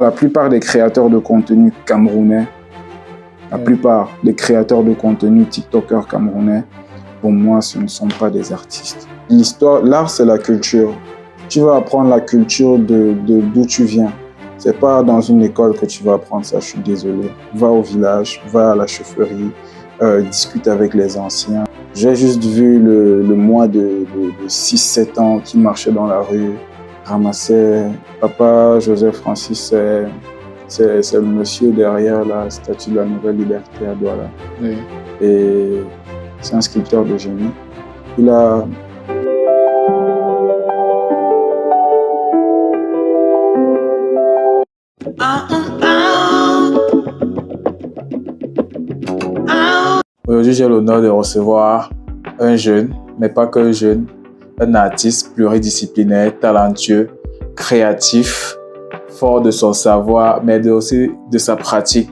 La plupart des créateurs de contenu camerounais, la plupart des créateurs de contenu TikTokers camerounais, pour moi, ce ne sont pas des artistes. L'art, c'est la culture. Tu vas apprendre la culture d'où tu viens. C'est pas dans une école que tu vas apprendre ça, je suis désolé. Va au village, va à la chaufferie, discute avec les anciens. J'ai juste vu le moi de 6-7 ans qui marchait dans la rue, ramassait. Papa Joseph Francis, c'est le monsieur derrière la statue de la Nouvelle Liberté à Douala. Oui. Et c'est un sculpteur de génie. Il a... Aujourd'hui, j'ai l'honneur de recevoir un jeune, mais pas qu'un jeune, un artiste pluridisciplinaire, talentueux, créatif, fort de son savoir, mais aussi de sa pratique.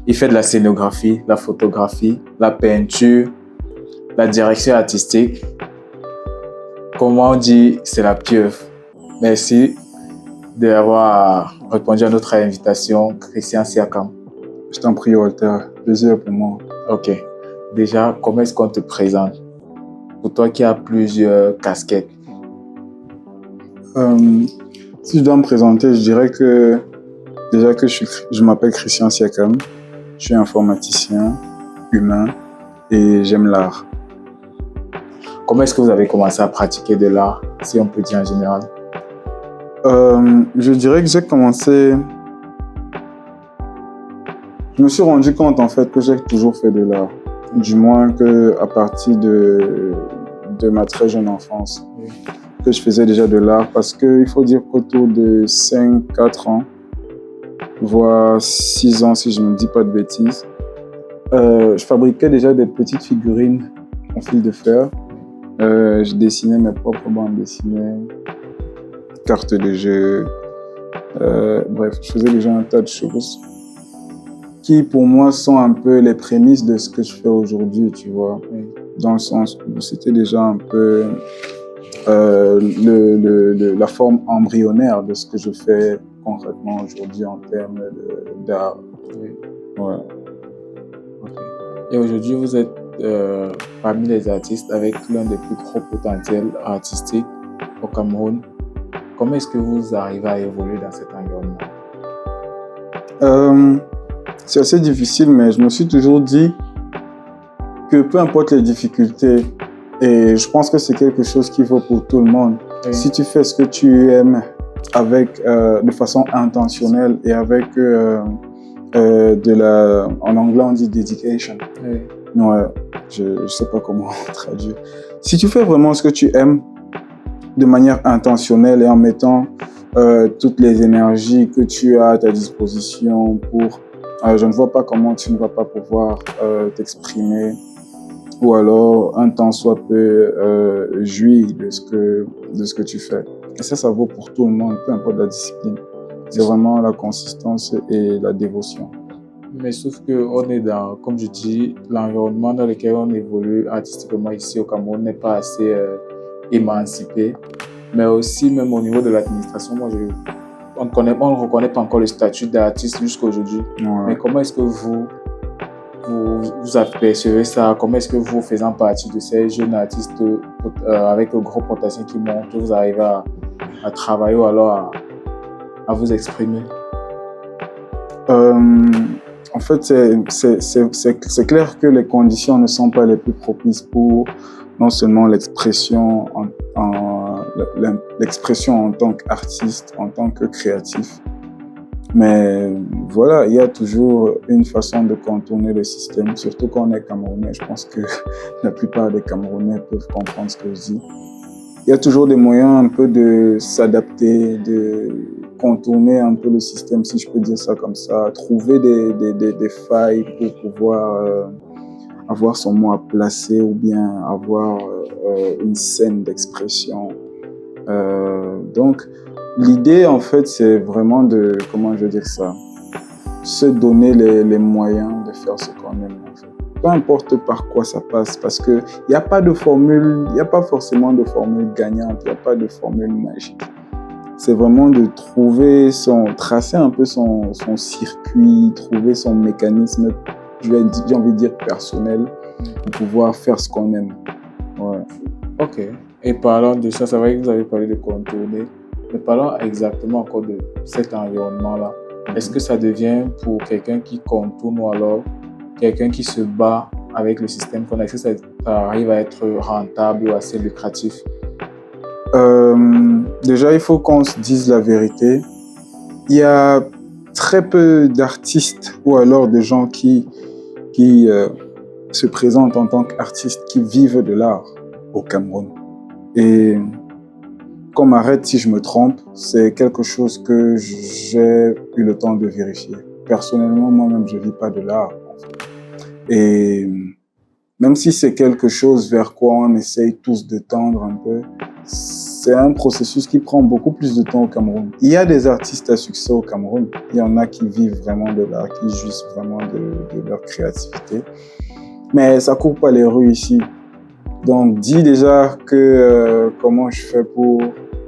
Il fait de la scénographie, la photographie, la peinture, la direction artistique. Comment on dit, c'est la pieuvre. Merci d'avoir répondu à notre invitation, Christian Siakam. Je t'en prie, Walter. Plaisir pour moi. Ok. Déjà, comment est-ce qu'on te présente? Pour toi qui as plusieurs casquettes. Si je dois me présenter, je dirais que déjà que je m'appelle Christian Siakam. Je suis informaticien, humain et j'aime l'art. Comment est-ce que vous avez commencé à pratiquer de l'art, si on peut dire en général? Je dirais que j'ai commencé... Je me suis rendu compte en fait que j'ai toujours fait de l'art. Du moins qu'à partir de ma très jeune enfance, que je faisais déjà de l'art. Parce qu'il faut dire qu'autour de 5-4 ans, voire 6 ans si je ne me dis pas de bêtises, je fabriquais déjà des petites figurines en fil de fer. Je dessinais mes propres bandes dessinées, cartes de jeu, bref, je faisais déjà un tas de choses qui pour moi sont un peu les prémices de ce que je fais aujourd'hui, tu vois, dans le sens où c'était déjà un peu la forme embryonnaire de ce que je fais concrètement aujourd'hui en termes d'art. Ouais. Okay. Et aujourd'hui, vous êtes parmi les artistes avec l'un des plus gros potentiels artistiques au Cameroun. Comment est-ce que vous arrivez à évoluer dans cet environnement? C'est assez difficile, mais je me suis toujours dit que peu importe les difficultés, et je pense que c'est quelque chose qui vaut pour tout le monde, si tu fais ce que tu aimes de façon intentionnelle et avec en anglais on dit dedication. Ouais, je sais pas comment traduire. Si tu fais vraiment ce que tu aimes de manière intentionnelle et en mettant toutes les énergies que tu as à ta disposition pour... je ne vois pas comment tu ne vas pas pouvoir t'exprimer ou alors un temps soit peu jouir de ce que tu fais. Et ça vaut pour tout le monde, peu importe la discipline. C'est vraiment la consistance et la dévotion. Mais sauf qu'on est dans, comme je dis, l'environnement dans lequel on évolue artistiquement ici au Cameroun n'est pas assez émancipé. Mais aussi, même au niveau de l'administration, on ne reconnaît pas encore le statut d'artiste jusqu'à aujourd'hui. Ouais. Mais comment est-ce que vous apercevez ça? Comment est-ce que vous, faisant partie de ces jeunes artistes avec un gros potentiel qui montent, vous arrivez à travailler ou alors à vous exprimer? En fait, c'est clair que les conditions ne sont pas les plus propices pour non seulement l'expression en tant qu'artiste, en tant que créatif, mais voilà, il y a toujours une façon de contourner le système, surtout quand on est Camerounais. Je pense que la plupart des Camerounais peuvent comprendre ce que je dis. Il y a toujours des moyens un peu de s'adapter, de contourner un peu le système, si je peux dire ça comme ça, trouver des failles pour pouvoir avoir son mot à placer ou bien avoir une scène d'expression. Donc, l'idée, en fait, c'est vraiment de, comment je veux dire ça, se donner les moyens de faire ce qu'on aime, en fait. Peu importe par quoi ça passe, parce qu'il n'y a pas de formule, il n'y a pas forcément de formule gagnante, il n'y a pas de formule magique. c'est vraiment de tracer un peu son circuit, trouver son mécanisme, j'ai envie de dire personnel, pour pouvoir faire ce qu'on aime. Ouais. Ok. Et parlant de ça, c'est vrai que vous avez parlé de contourner, mais parlons exactement encore de cet environnement-là. Est-ce que ça devient pour quelqu'un qui contourne ou alors quelqu'un qui se bat avec le système qu'on a, est-ce que ça arrive à être rentable ou assez lucratif? Déjà, il faut qu'on se dise la vérité. Il y a très peu d'artistes ou alors de gens qui se présentent en tant qu'artistes qui vivent de l'art au Cameroun. Et qu'on m'arrête si je me trompe, c'est quelque chose que j'ai eu le temps de vérifier. Personnellement, moi-même, je ne vis pas de l'art. Et même si c'est quelque chose vers quoi on essaye tous de tendre un peu, c'est un processus qui prend beaucoup plus de temps au Cameroun. Il y a des artistes à succès au Cameroun. Il y en a qui vivent vraiment de l'art, qui jouissent vraiment de leur créativité. Mais ça ne court pas les rues ici. Donc, dis déjà que comment je fais pour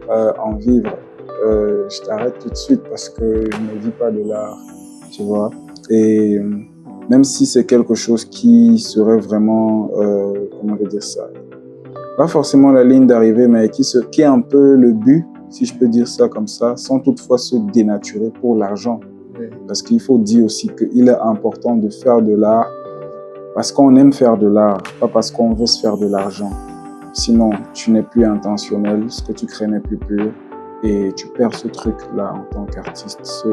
en vivre. Je t'arrête tout de suite parce que je ne vis pas de l'art, tu vois. Et même si c'est quelque chose qui serait vraiment, comment dire ça, pas forcément la ligne d'arrivée, mais qui est un peu le but, si je peux dire ça comme ça, sans toutefois se dénaturer pour l'argent. Parce qu'il faut dire aussi qu'il est important de faire de l'art parce qu'on aime faire de l'art, pas parce qu'on veut se faire de l'argent. Sinon, tu n'es plus intentionnel, ce que tu crées n'est plus pur et tu perds ce truc-là en tant qu'artiste,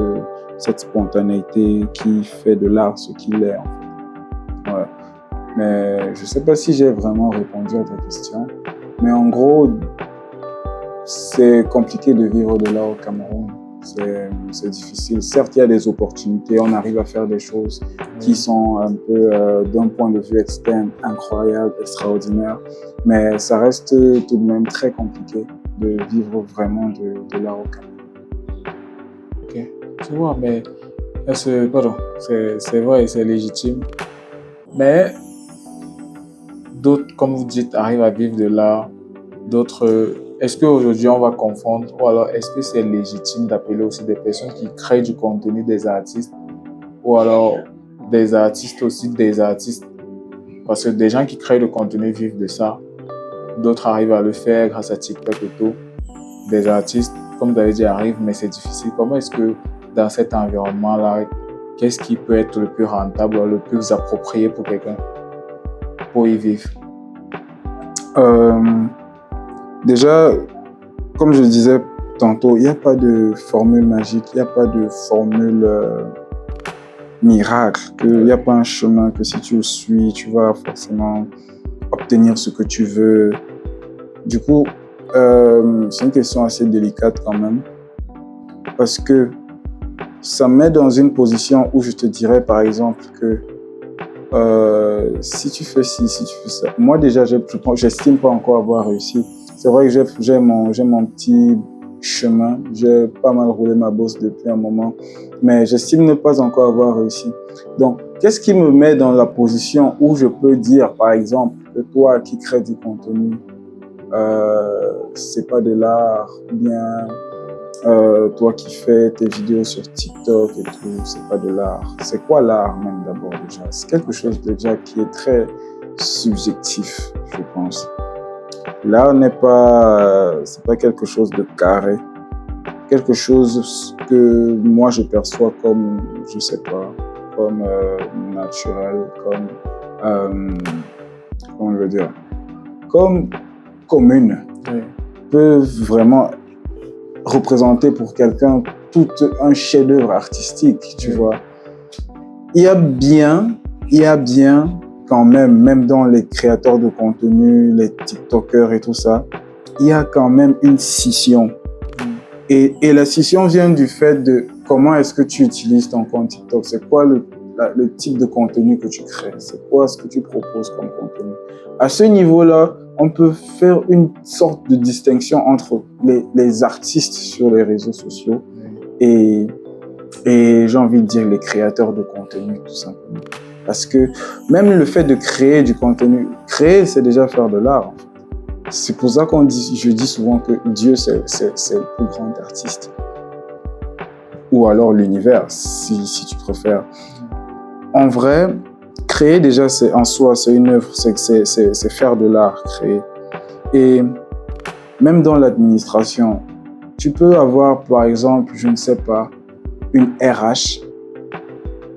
cette spontanéité qui fait de l'art ce qu'il est en fait. Ouais. Mais je ne sais pas si j'ai vraiment répondu à ta question, mais en gros, c'est compliqué de vivre de l'art au Cameroun. C'est difficile. Certes, il y a des opportunités, on arrive à faire des choses qui sont un peu, d'un point de vue externe, incroyables, extraordinaires, mais ça reste tout de même très compliqué de vivre vraiment de l'art au Cameroun. Ok, tu vois, mais c'est vrai et c'est légitime, mais d'autres, comme vous dites, arrivent à vivre de l'art, d'autres... Est-ce qu'aujourd'hui on va confondre ou alors est-ce que c'est légitime d'appeler aussi des personnes qui créent du contenu des artistes ou alors des artistes aussi des artistes? Parce que des gens qui créent le contenu vivent de ça, d'autres arrivent à le faire grâce à TikTok et tout. Des artistes, comme vous avez dit, arrivent, mais c'est difficile. Comment est-ce que dans cet environnement-là, qu'est-ce qui peut être le plus rentable, le plus approprié pour quelqu'un pour y vivre? Déjà, comme je disais tantôt, il n'y a pas de formule magique, il n'y a pas de formule miracle, il n'y a pas un chemin que si tu le suis, tu vas forcément obtenir ce que tu veux. Du coup, c'est une question assez délicate quand même, parce que ça me met dans une position où je te dirais par exemple que si tu fais ci, si tu fais ça, moi déjà, j'estime pas encore avoir réussi. C'est vrai que j'ai mon petit chemin, j'ai pas mal roulé ma bosse depuis un moment, mais j'estime ne pas encore avoir réussi. Donc, qu'est-ce qui me met dans la position où je peux dire, par exemple, que toi qui crées du contenu, c'est pas de l'art, ou bien toi qui fais tes vidéos sur TikTok et tout, c'est pas de l'art. C'est quoi l'art même d'abord déjà? C'est quelque chose déjà qui est très subjectif, je pense. Là, c'est pas quelque chose de carré, quelque chose que moi je perçois comme, je sais pas, comme naturel, comme, comment je veux dire, comme commune, peut vraiment représenter pour quelqu'un tout un chef-d'œuvre artistique, tu vois. Il y a bien quand même dans les créateurs de contenu, les TikTokers et tout ça, il y a quand même une scission. Et la scission vient du fait de comment est-ce que tu utilises ton compte TikTok. C'est quoi le type de contenu que tu crées? C'est quoi ce que tu proposes comme contenu? À ce niveau-là, on peut faire une sorte de distinction entre les artistes sur les réseaux sociaux et j'ai envie de dire les créateurs de contenu, tout simplement. Parce que même le fait de créer du contenu, créer, c'est déjà faire de l'art, en fait. C'est pour ça je dis souvent que Dieu, c'est le plus grand artiste. Ou alors l'univers, si tu préfères. En vrai, créer déjà, en soi, c'est une œuvre, c'est faire de l'art, créer. Et même dans l'administration, tu peux avoir, par exemple, je ne sais pas, une RH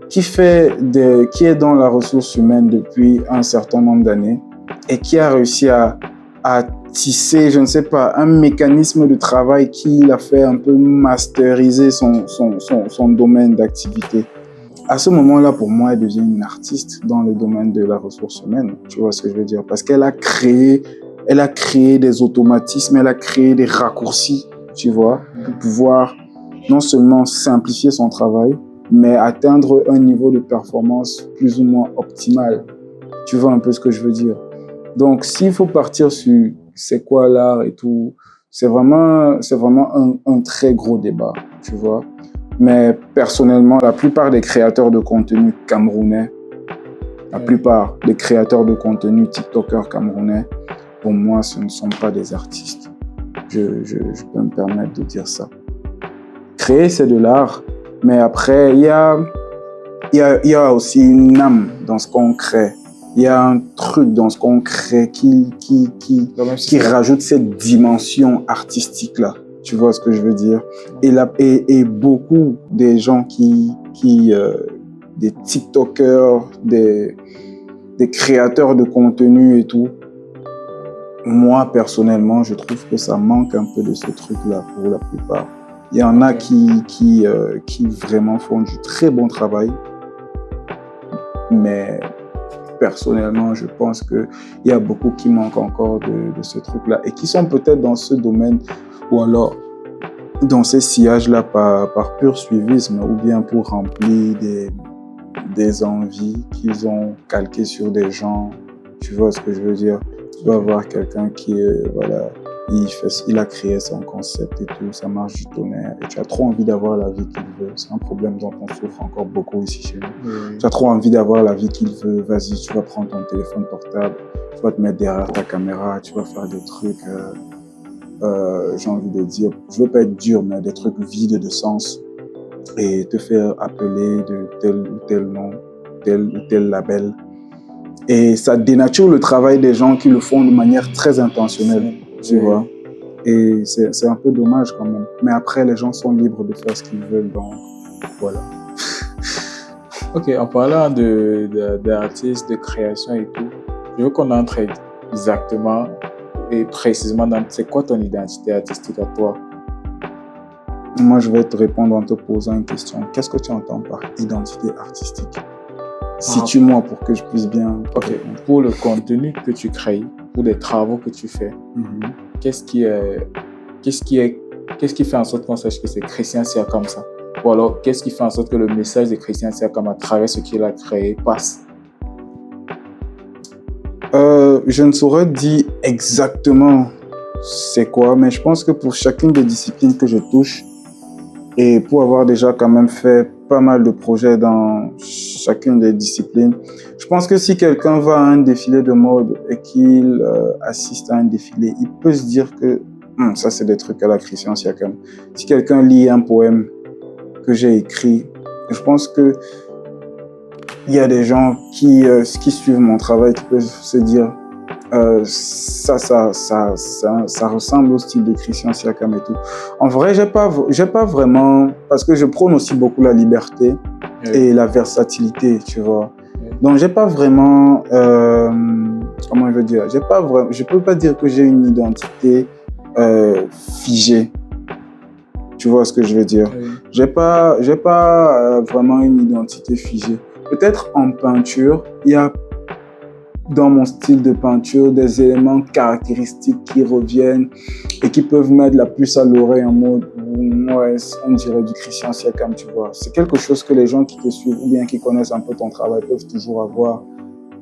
qui est dans la ressource humaine depuis un certain nombre d'années et qui a réussi à tisser, je ne sais pas, un mécanisme de travail qui l'a fait un peu masteriser son domaine d'activité. À ce moment-là, pour moi, elle devient une artiste dans le domaine de la ressource humaine. Tu vois ce que je veux dire? Parce qu'elle a créé des automatismes, elle a créé des raccourcis, tu vois, pour pouvoir non seulement simplifier son travail, mais atteindre un niveau de performance plus ou moins optimal. Tu vois un peu ce que je veux dire? Donc, s'il faut partir sur c'est quoi l'art et tout, c'est vraiment un très gros débat, tu vois. Mais personnellement, la plupart des créateurs de contenu camerounais, la plupart des créateurs de contenu TikTokers camerounais, pour moi, ce ne sont pas des artistes. Je peux me permettre de dire ça. Créer, c'est de l'art, mais après, il y a aussi une âme dans ce qu'on crée. Il y a un truc dans ce qu'on crée qui rajoute cette dimension artistique-là. Tu vois ce que je veux dire? Et beaucoup des gens des TikTokers, des créateurs de contenu et tout, moi, personnellement, je trouve que ça manque un peu de ce truc-là pour la plupart. Il y en a qui vraiment font du très bon travail, mais personnellement, je pense qu'il y a beaucoup qui manquent encore de ce truc-là et qui sont peut-être dans ce domaine ou alors dans ces sillages-là par pur suivisme ou bien pour remplir des envies qu'ils ont calquées sur des gens. Tu vois ce que je veux dire? Tu vas avoir quelqu'un qui, voilà, il a créé son concept et tout, ça marche du tonnerre et tu as trop envie d'avoir la vie qu'il veut. C'est un problème dont on souffre encore beaucoup ici chez nous. Tu as trop envie d'avoir la vie qu'il veut, vas-y, tu vas prendre ton téléphone portable, tu vas te mettre derrière ta caméra, tu vas faire des trucs, j'ai envie de dire, je veux pas être dur, mais des trucs vides de sens et te faire appeler de tel ou tel nom, tel ou tel label. Et ça dénature le travail des gens qui le font de manière très intentionnelle, tu vois. Et c'est un peu dommage quand même. Mais après, les gens sont libres de faire ce qu'ils veulent, donc voilà. Ok, en parlant d'artistes, de création et tout, je veux qu'on entre exactement et précisément dans c'est quoi ton identité artistique à toi? Moi, je vais te répondre en te posant une question. Qu'est-ce que tu entends par identité artistique? Situe-moi pour que je puisse bien... Ok, pour le contenu que tu crées, pour les travaux que tu fais, qu'est-ce qui fait en sorte qu'on sache que c'est Christian Siakam ça? Ou alors, qu'est-ce qui fait en sorte que le message de Christian Siakam à travers ce qu'il a créé passe? Je ne saurais dire exactement c'est quoi, mais je pense que pour chacune des disciplines que je touche, et pour avoir déjà quand même fait pas mal de projets dans chacune des disciplines, je pense que si quelqu'un va à un défilé de mode et qu'il assiste à un défilé, il peut se dire que ça c'est des trucs à la Christian Siakam. Si quelqu'un lit un poème que j'ai écrit, je pense que il y a des gens qui suivent mon travail qui peuvent se dire ça ressemble au style de Christian Siakam et tout. En vrai, j'ai pas vraiment, parce que je prône aussi beaucoup la liberté et la versatilité, tu vois. Donc, j'ai pas vraiment, comment je veux dire, je peux pas dire que j'ai une identité figée. Tu vois ce que je veux dire? J'ai pas vraiment une identité figée. Peut-être en peinture, il y a dans mon style de peinture des éléments caractéristiques qui reviennent et qui peuvent mettre la puce à l'oreille en mode ouais, on dirait du Christian Siakam, tu vois. C'est quelque chose que les gens qui te suivent ou bien qui connaissent un peu ton travail peuvent toujours avoir.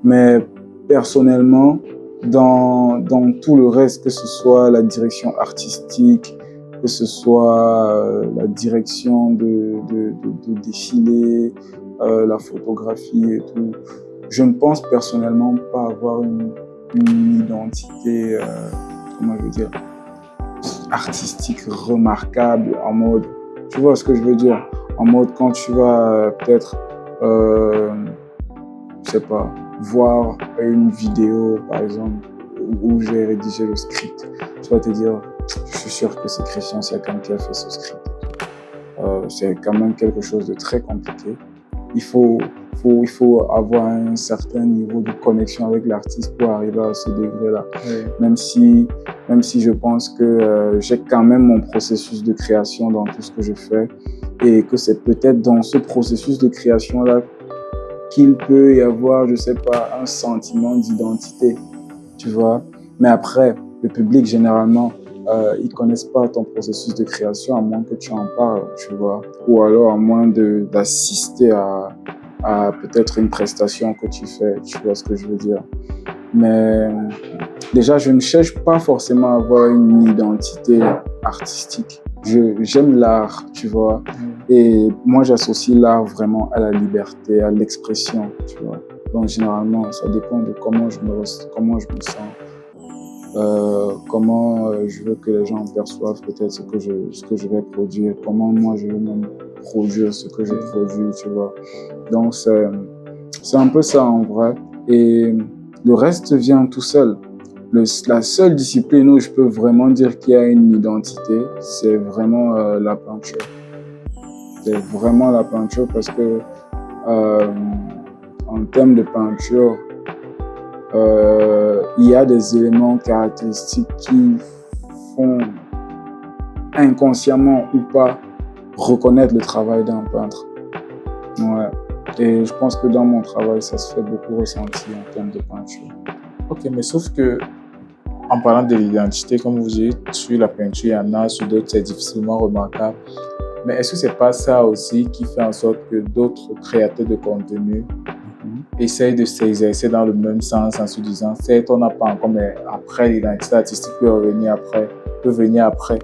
Mais personnellement, dans tout le reste, que ce soit la direction artistique, que ce soit la direction de défilé, la photographie et tout, je ne pense personnellement pas avoir une identité comment je veux dire, artistique, remarquable, en mode, tu vois ce que je veux dire, en mode quand tu vas peut-être, je sais pas, voir une vidéo, par exemple, où j'ai rédigé le script, tu vas te dire, je suis sûr que c'est Christian Siakam qui a fait ce script. C'est quand même quelque chose de très compliqué. Il faut avoir un certain niveau de connexion avec l'artiste pour arriver à ce degré-là. Oui. Même si je pense que j'ai quand même mon processus de création dans tout ce que je fais et que c'est peut-être dans ce processus de création-là qu'il peut y avoir, je sais pas, un sentiment d'identité, tu vois. Mais après, le public, généralement, ils connaissent pas ton processus de création à moins que tu en parles, tu vois. Ou alors à moins d'assister à peut-être une prestation que tu fais, tu vois ce que je veux dire. Mais déjà, je ne cherche pas forcément à avoir une identité artistique. J'aime l'art, tu vois. Et moi, j'associe l'art vraiment à la liberté, à l'expression, tu vois. Donc, généralement, ça dépend de comment je me sens, comment je veux que les gens perçoivent peut-être ce que je vais produire, comment moi je veux même produire ce que je produis, tu vois. Donc, c'est un peu ça en vrai. Et le reste vient tout seul. La seule discipline où je peux vraiment dire qu'il y a une identité, c'est vraiment la peinture. C'est vraiment la peinture parce que en termes de peinture, il y a des éléments caractéristiques qui font inconsciemment ou pas reconnaître le travail d'un peintre. Ouais. Et je pense que dans mon travail, ça se fait beaucoup ressentir en termes de peinture. Ok, mais sauf que en parlant de l'identité, comme vous dites, sur la peinture, il y en a, sur d'autres, c'est difficilement remarquable. Mais est-ce que c'est pas ça aussi qui fait en sorte que d'autres créateurs de contenu essayent de s'exercer dans le même sens en se disant, certes, on n'a pas encore, mais après, l'identité artistique peut venir après.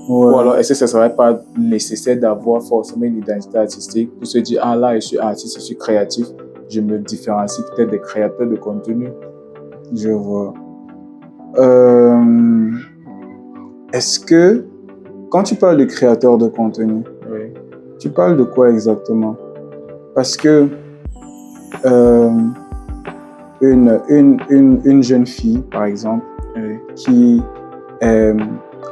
Ouais. Ou alors, est-ce que ce ne serait pas nécessaire d'avoir forcément une identité artistique pour se dire, ah là, je suis artiste, je suis créatif, je me différencie peut-être des créateurs de contenu? Je vois. Est-ce que, quand tu parles de créateur de contenu, oui, tu parles de quoi exactement? Parce que une jeune fille, par exemple, oui, qui est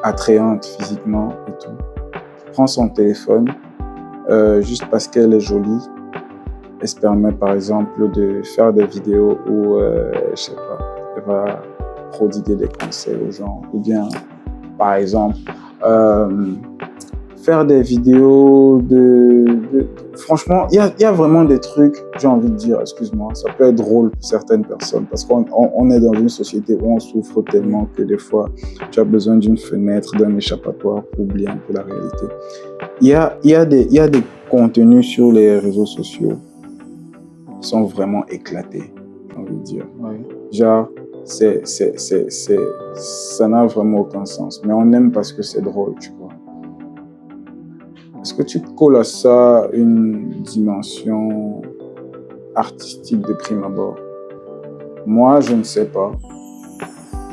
attrayante physiquement et tout, prend son téléphone juste parce qu'elle est jolie. Elle se permet, par exemple, de faire des vidéos où, je sais pas, elle va prodiguer des conseils aux gens. Ou bien, par exemple, faire des vidéos Franchement, il y a vraiment des trucs, j'ai envie de dire, excuse-moi, ça peut être drôle pour certaines personnes parce qu'on est dans une société où on souffre tellement que des fois, tu as besoin d'une fenêtre, d'un échappatoire pour oublier un peu la réalité. Il y a des contenus sur les réseaux sociaux qui sont vraiment éclatés, j'ai envie de dire. oui. Genre, ça n'a vraiment aucun sens, mais on aime parce que c'est drôle, tu vois. Est-ce que tu colles à ça une dimension artistique de prime abord? Moi, je ne sais pas.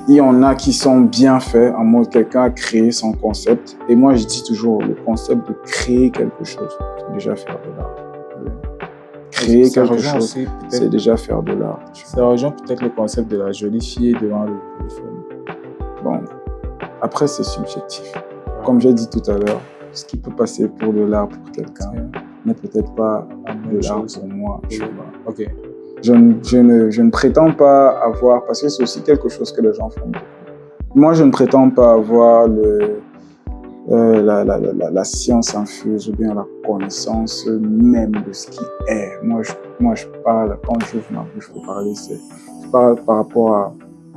Il y en a qui sont bien faits, en mode quelqu'un a créé son concept. Et moi, je dis toujours, le concept de créer quelque chose, c'est déjà faire de l'art. Créer quelque chose, c'est déjà faire de l'art. Ça rejoint peut-être le concept de la jolie fille devant le téléphone. Bon, après, c'est subjectif. Comme j'ai dit tout à l'heure, ce qui peut passer pour de l'art pour quelqu'un n'est peut-être pas de l'art pour moi. Tu vois. Ok. Je ne prétends pas avoir, parce que c'est aussi quelque chose que les gens font. Moi, je ne prétends pas avoir la science infuse ou bien la connaissance même de ce qui est. Moi, je parle, quand j'ouvre ma bouche pour parler, je parle par rapport à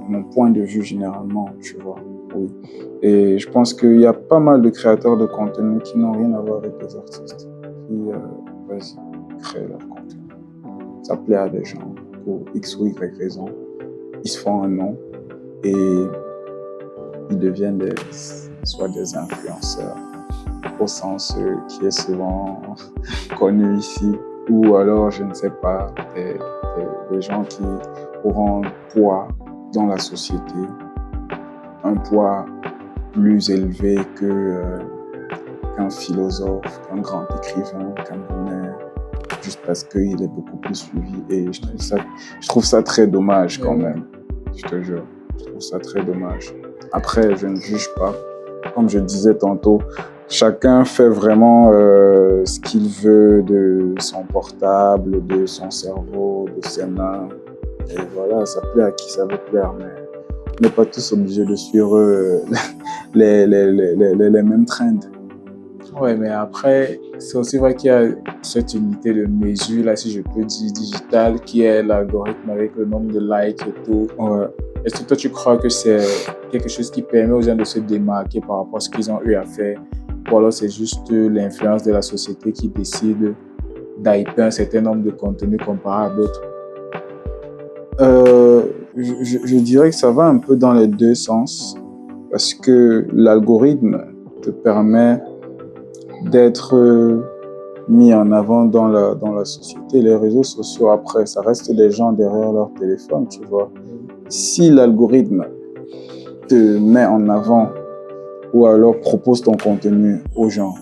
mon point de vue généralement, tu vois. Oui. Et je pense qu'il y a pas mal de créateurs de contenu qui n'ont rien à voir avec les artistes, qui, créent leur contenu. Ça plaît à des gens pour X ou Y raison. Ils se font un nom et ils deviennent soit des influenceurs, au sens qui est souvent connu ici, ou alors, je ne sais pas, des gens qui auront un poids dans la société un poids plus élevé qu'un philosophe, qu'un grand écrivain camerounais, juste parce qu'il est beaucoup plus suivi. Et je trouve ça très dommage quand même, je te jure. Je trouve ça très dommage. Après, je ne juge pas. Comme je disais tantôt, chacun fait vraiment ce qu'il veut de son portable, de son cerveau, de ses mains. Et voilà, ça plaît à qui ça veut plaire, mais on n'est pas tous obligés de suivre les mêmes trends. Ouais, mais après, c'est aussi vrai qu'il y a cette unité de mesure, là, si je peux dire, digitale, qui est l'algorithme avec le nombre de likes et tout. Ouais. Est-ce que toi, tu crois que c'est quelque chose qui permet aux gens de se démarquer par rapport à ce qu'ils ont eu à faire? Ou alors c'est juste l'influence de la société qui décide d'hyper un certain nombre de contenus comparé à d'autres? Je dirais que ça va un peu dans les deux sens, parce que l'algorithme te permet d'être mis en avant dans la société. Les réseaux sociaux, après, ça reste des gens derrière leur téléphone, tu vois. Si l'algorithme te met en avant ou alors propose ton contenu aux gens,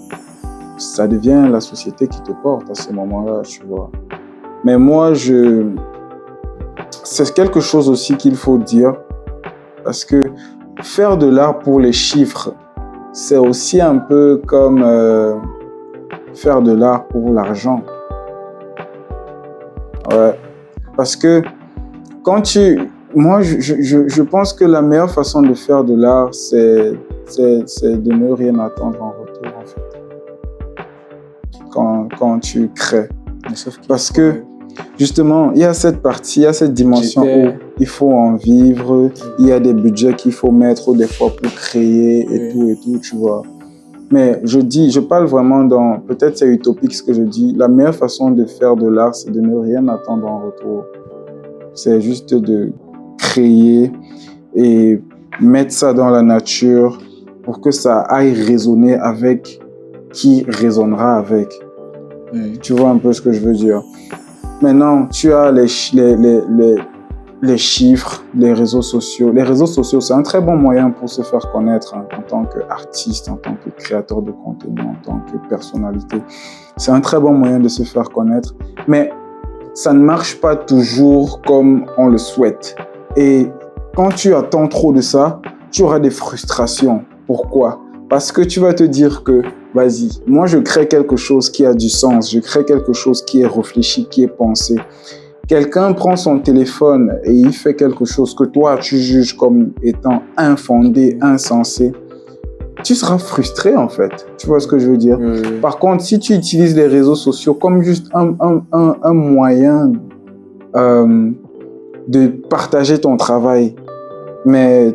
ça devient la société qui te porte à ce moment-là, tu vois. Mais moi, c'est quelque chose aussi qu'il faut dire, parce que faire de l'art pour les chiffres, c'est aussi un peu comme faire de l'art pour l'argent. Ouais. Parce que moi, je pense que la meilleure façon de faire de l'art, c'est de ne rien attendre en retour, en fait. Quand tu crées. Parce que, justement, il y a cette partie, il y a cette dimension où il faut en vivre, il y a des budgets qu'il faut mettre des fois pour créer et tout, tu vois. Mais je parle vraiment peut-être c'est utopique ce que je dis, la meilleure façon de faire de l'art, c'est de ne rien attendre en retour. C'est juste de créer et mettre ça dans la nature pour que ça aille résonner avec qui résonnera avec. Tu vois un peu ce que je veux dire. Maintenant, tu as les chiffres, les réseaux sociaux. Les réseaux sociaux, c'est un très bon moyen pour se faire connaître en tant qu'artiste, en tant que créateur de contenu, en tant que personnalité. C'est un très bon moyen de se faire connaître. Mais ça ne marche pas toujours comme on le souhaite. Et quand tu attends trop de ça, tu auras des frustrations. Pourquoi? Parce que tu vas te dire que, vas-y, moi je crée quelque chose qui a du sens, je crée quelque chose qui est réfléchi, qui est pensé. Quelqu'un prend son téléphone et il fait quelque chose que toi tu juges comme étant infondé, insensé. Tu seras frustré en fait. Tu vois ce que je veux dire? Par contre, si tu utilises les réseaux sociaux comme juste un moyen de partager ton travail, mais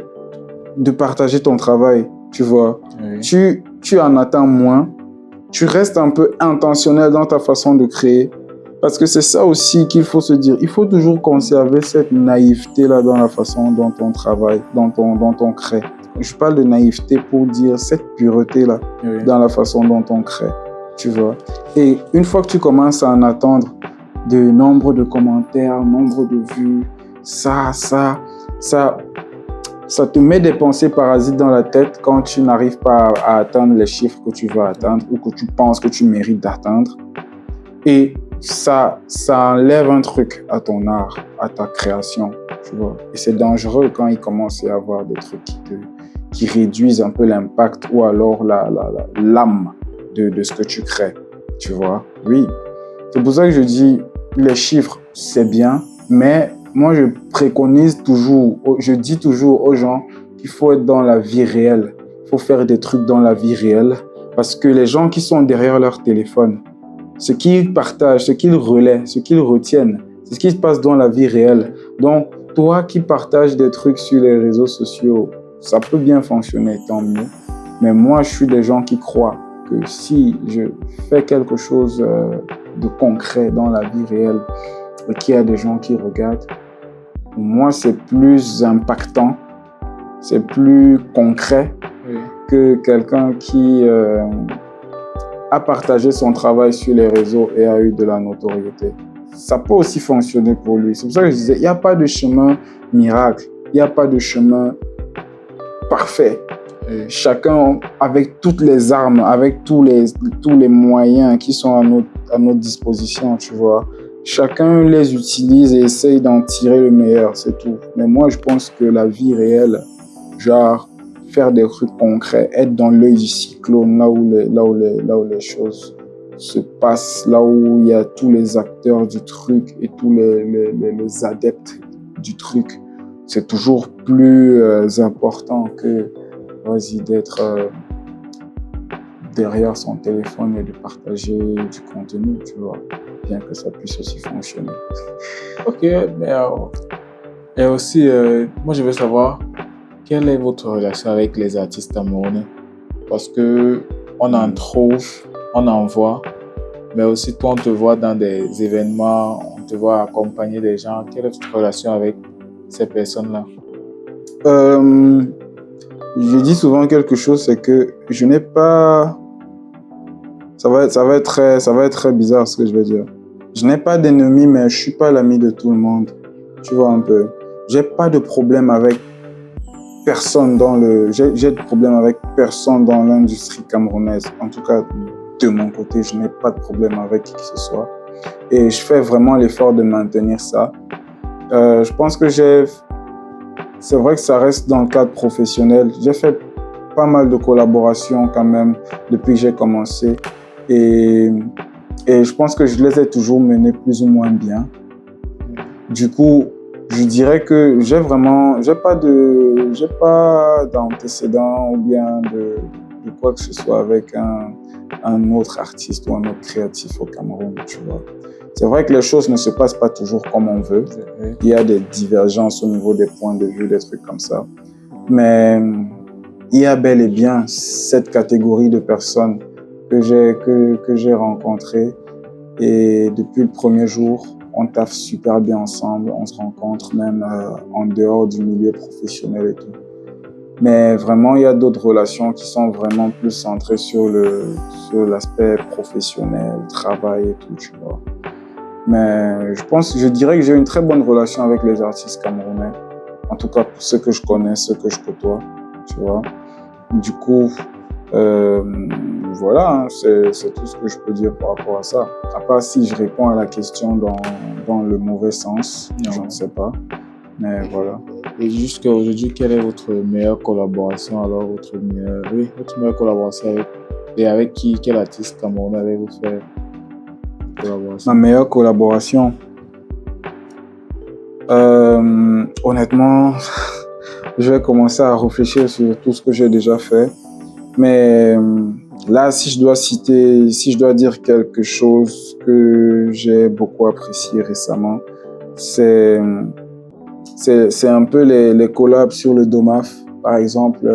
de partager ton travail, tu vois, tu en attends moins, tu restes un peu intentionnel dans ta façon de créer, parce que c'est ça aussi qu'il faut se dire. Il faut toujours conserver cette naïveté-là dans la façon dont on travaille, dont on crée. Je parle de naïveté pour dire cette pureté-là dans la façon dont on crée, tu vois. Et une fois que tu commences à en attendre de nombre de commentaires, nombre de vues, ça te met des pensées parasites dans la tête quand tu n'arrives pas à atteindre les chiffres que tu veux atteindre ou que tu penses que tu mérites d'atteindre. Et ça enlève un truc à ton art, à ta création, tu vois. Et c'est dangereux quand il commence à y avoir des trucs qui réduisent un peu l'impact ou alors l'âme de ce que tu crées, tu vois. Oui, c'est pour ça que je dis, les chiffres, c'est bien, mais moi, je dis toujours aux gens qu'il faut être dans la vie réelle. Il faut faire des trucs dans la vie réelle, parce que les gens qui sont derrière leur téléphone, ce qu'ils partagent, ce qu'ils relaient, ce qu'ils retiennent, c'est ce qui se passe dans la vie réelle. Donc, toi qui partages des trucs sur les réseaux sociaux, ça peut bien fonctionner, tant mieux. Mais moi, je suis des gens qui croient que si je fais quelque chose de concret dans la vie réelle et qu'il y a des gens qui regardent, moi, c'est plus impactant, c'est plus concret que quelqu'un qui a partagé son travail sur les réseaux et a eu de la notoriété. Ça peut aussi fonctionner pour lui. C'est pour ça que je disais, il n'y a pas de chemin miracle, il n'y a pas de chemin parfait. Oui. Chacun avec toutes les armes, avec tous les moyens qui sont à notre disposition, tu vois. Chacun les utilise et essaye d'en tirer le meilleur, c'est tout. Mais moi, je pense que la vie réelle, genre faire des trucs concrets, être dans l'œil du cyclone, là où les choses se passent, là où il y a tous les acteurs du truc et tous les adeptes du truc, c'est toujours plus important que d'être derrière son téléphone et de partager du contenu, tu vois, bien que ça puisse aussi fonctionner. Ok, mais et aussi, moi je veux savoir, quelle est votre relation avec les artistes camerounais? Parce que on en trouve, on en voit, mais aussi toi on te voit dans des événements, on te voit accompagner des gens. Quelle est votre relation avec ces personnes-là? Je dis souvent quelque chose, c'est que je n'ai pas... Ça va être très bizarre ce que je vais dire. Je n'ai pas d'ennemis, mais je suis pas l'ami de tout le monde. Tu vois un peu. J'ai pas de problème avec personne j'ai de problème avec personne dans l'industrie camerounaise. En tout cas, de mon côté, je n'ai pas de problème avec qui que ce soit. Et je fais vraiment l'effort de maintenir ça. Je pense que c'est vrai que ça reste dans le cadre professionnel. J'ai fait pas mal de collaborations quand même depuis que j'ai commencé. Et je pense que je les ai toujours menées plus ou moins bien. Du coup, je dirais que j'ai pas d'antécédent ou bien de quoi que ce soit avec un autre artiste ou un autre créatif au Cameroun, tu vois. C'est vrai que les choses ne se passent pas toujours comme on veut. Il y a des divergences au niveau des points de vue, des trucs comme ça. Mais il y a bel et bien cette catégorie de personnes que j'ai rencontrées. Et depuis le premier jour, on taffe super bien ensemble. On se rencontre même en dehors du milieu professionnel et tout. Mais vraiment, il y a d'autres relations qui sont vraiment plus centrées sur l'aspect professionnel, travail et tout, tu vois. Mais je dirais que j'ai une très bonne relation avec les artistes camerounais. En tout cas, pour ceux que je connais, ceux que je côtoie, tu vois. Du coup, voilà, hein, c'est tout ce que je peux dire par rapport à ça. À part si je réponds à la question dans le mauvais sens, je ne sais pas. Mais voilà. Et jusqu'à aujourd'hui, quelle est votre meilleure collaboration? Alors, votre meilleure collaboration avec qui? Quel artiste camerounais avez-vous fait collaboration? Ma meilleure collaboration, honnêtement, je vais commencer à réfléchir sur tout ce que j'ai déjà fait. Mais là, si je dois dire quelque chose que j'ai beaucoup apprécié récemment, c'est un peu les collabs sur le DOMAF. Par exemple,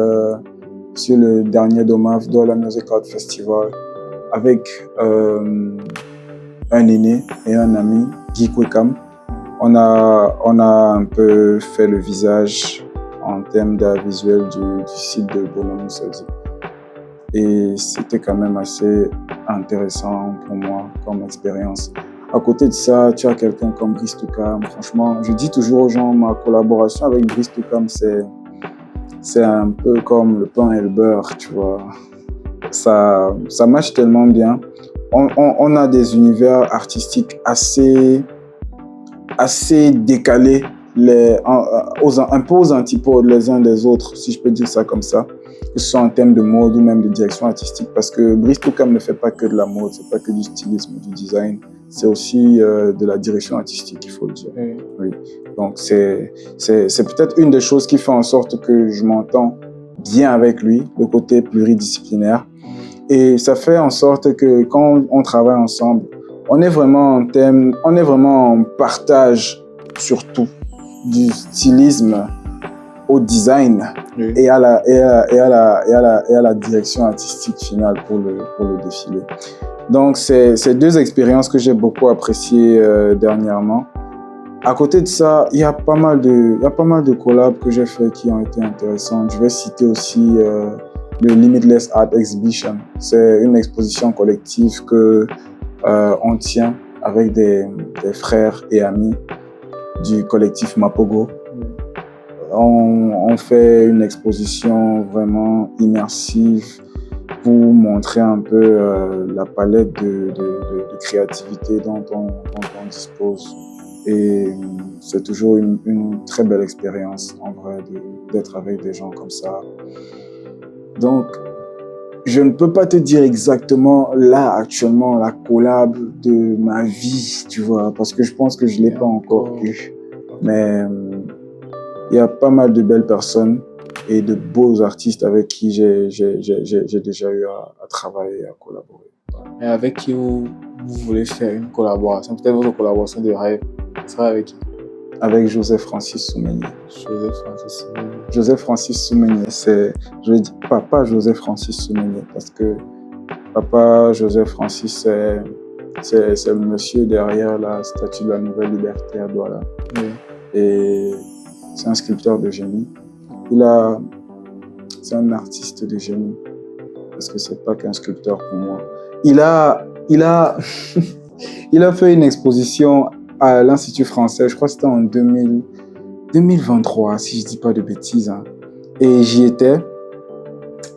sur le dernier DOMAF, Douala Music Art Festival, avec un aîné et un ami, Guy Kwekam. On a un peu fait le visage en termes d'art visuel du site de Bonomo Selzi. Et c'était quand même assez intéressant pour moi comme expérience. À côté de ça, tu as quelqu'un comme Brice Toukam. Franchement, je dis toujours aux gens, ma collaboration avec Brice Toukam, c'est un peu comme le pain et le beurre, tu vois. Ça marche tellement bien. On a des univers artistiques assez décalés, un peu aux antipodes les uns des autres, si je peux dire ça comme ça, que ce soit en termes de mode ou même de direction artistique, parce que Brice Toukam ne fait pas que de la mode, c'est pas que du stylisme, du design, c'est aussi de la direction artistique, il faut le dire. Oui. Donc c'est peut-être une des choses qui fait en sorte que je m'entends bien avec lui, le côté pluridisciplinaire. Et ça fait en sorte que quand on travaille ensemble, on est vraiment en partage sur tout, du stylisme au design et à la direction artistique finale pour le défilé. Donc c'est deux expériences que j'ai beaucoup appréciées dernièrement. À côté de ça, il y a pas mal de collabs que j'ai fait qui ont été intéressantes. Je vais citer aussi le Limitless Art Exhibition. C'est une exposition collective que on tient avec des frères et amis du collectif Mapogo. on fait une exposition vraiment immersive pour montrer un peu la palette de créativité dont on dispose. Et c'est toujours une très belle expérience, en vrai, d'être avec des gens comme ça. Donc, je ne peux pas te dire exactement, là, actuellement, la collab de ma vie, tu vois, parce que je pense que je ne l'ai pas encore eu. Mais il y a pas mal de belles personnes et de beaux artistes avec qui j'ai déjà eu à travailler, à collaborer. Et avec qui vous voulez faire une collaboration, peut-être votre collaboration de rêve, ce sera avec qui? Avec Joseph Francis Soumenié. Joseph Francis Soumenié, je vais dire Papa Joseph Francis Soumenié, parce que Papa Joseph Francis, c'est le monsieur derrière la statue de la Nouvelle Liberté à Douala. Oui. Et c'est un sculpteur de génie. C'est un artiste de génie, parce que c'est pas qu'un sculpteur pour moi. Il a fait une exposition à l'Institut français, je crois que c'était en 2023, si je dis pas de bêtises. Hein. Et j'y étais.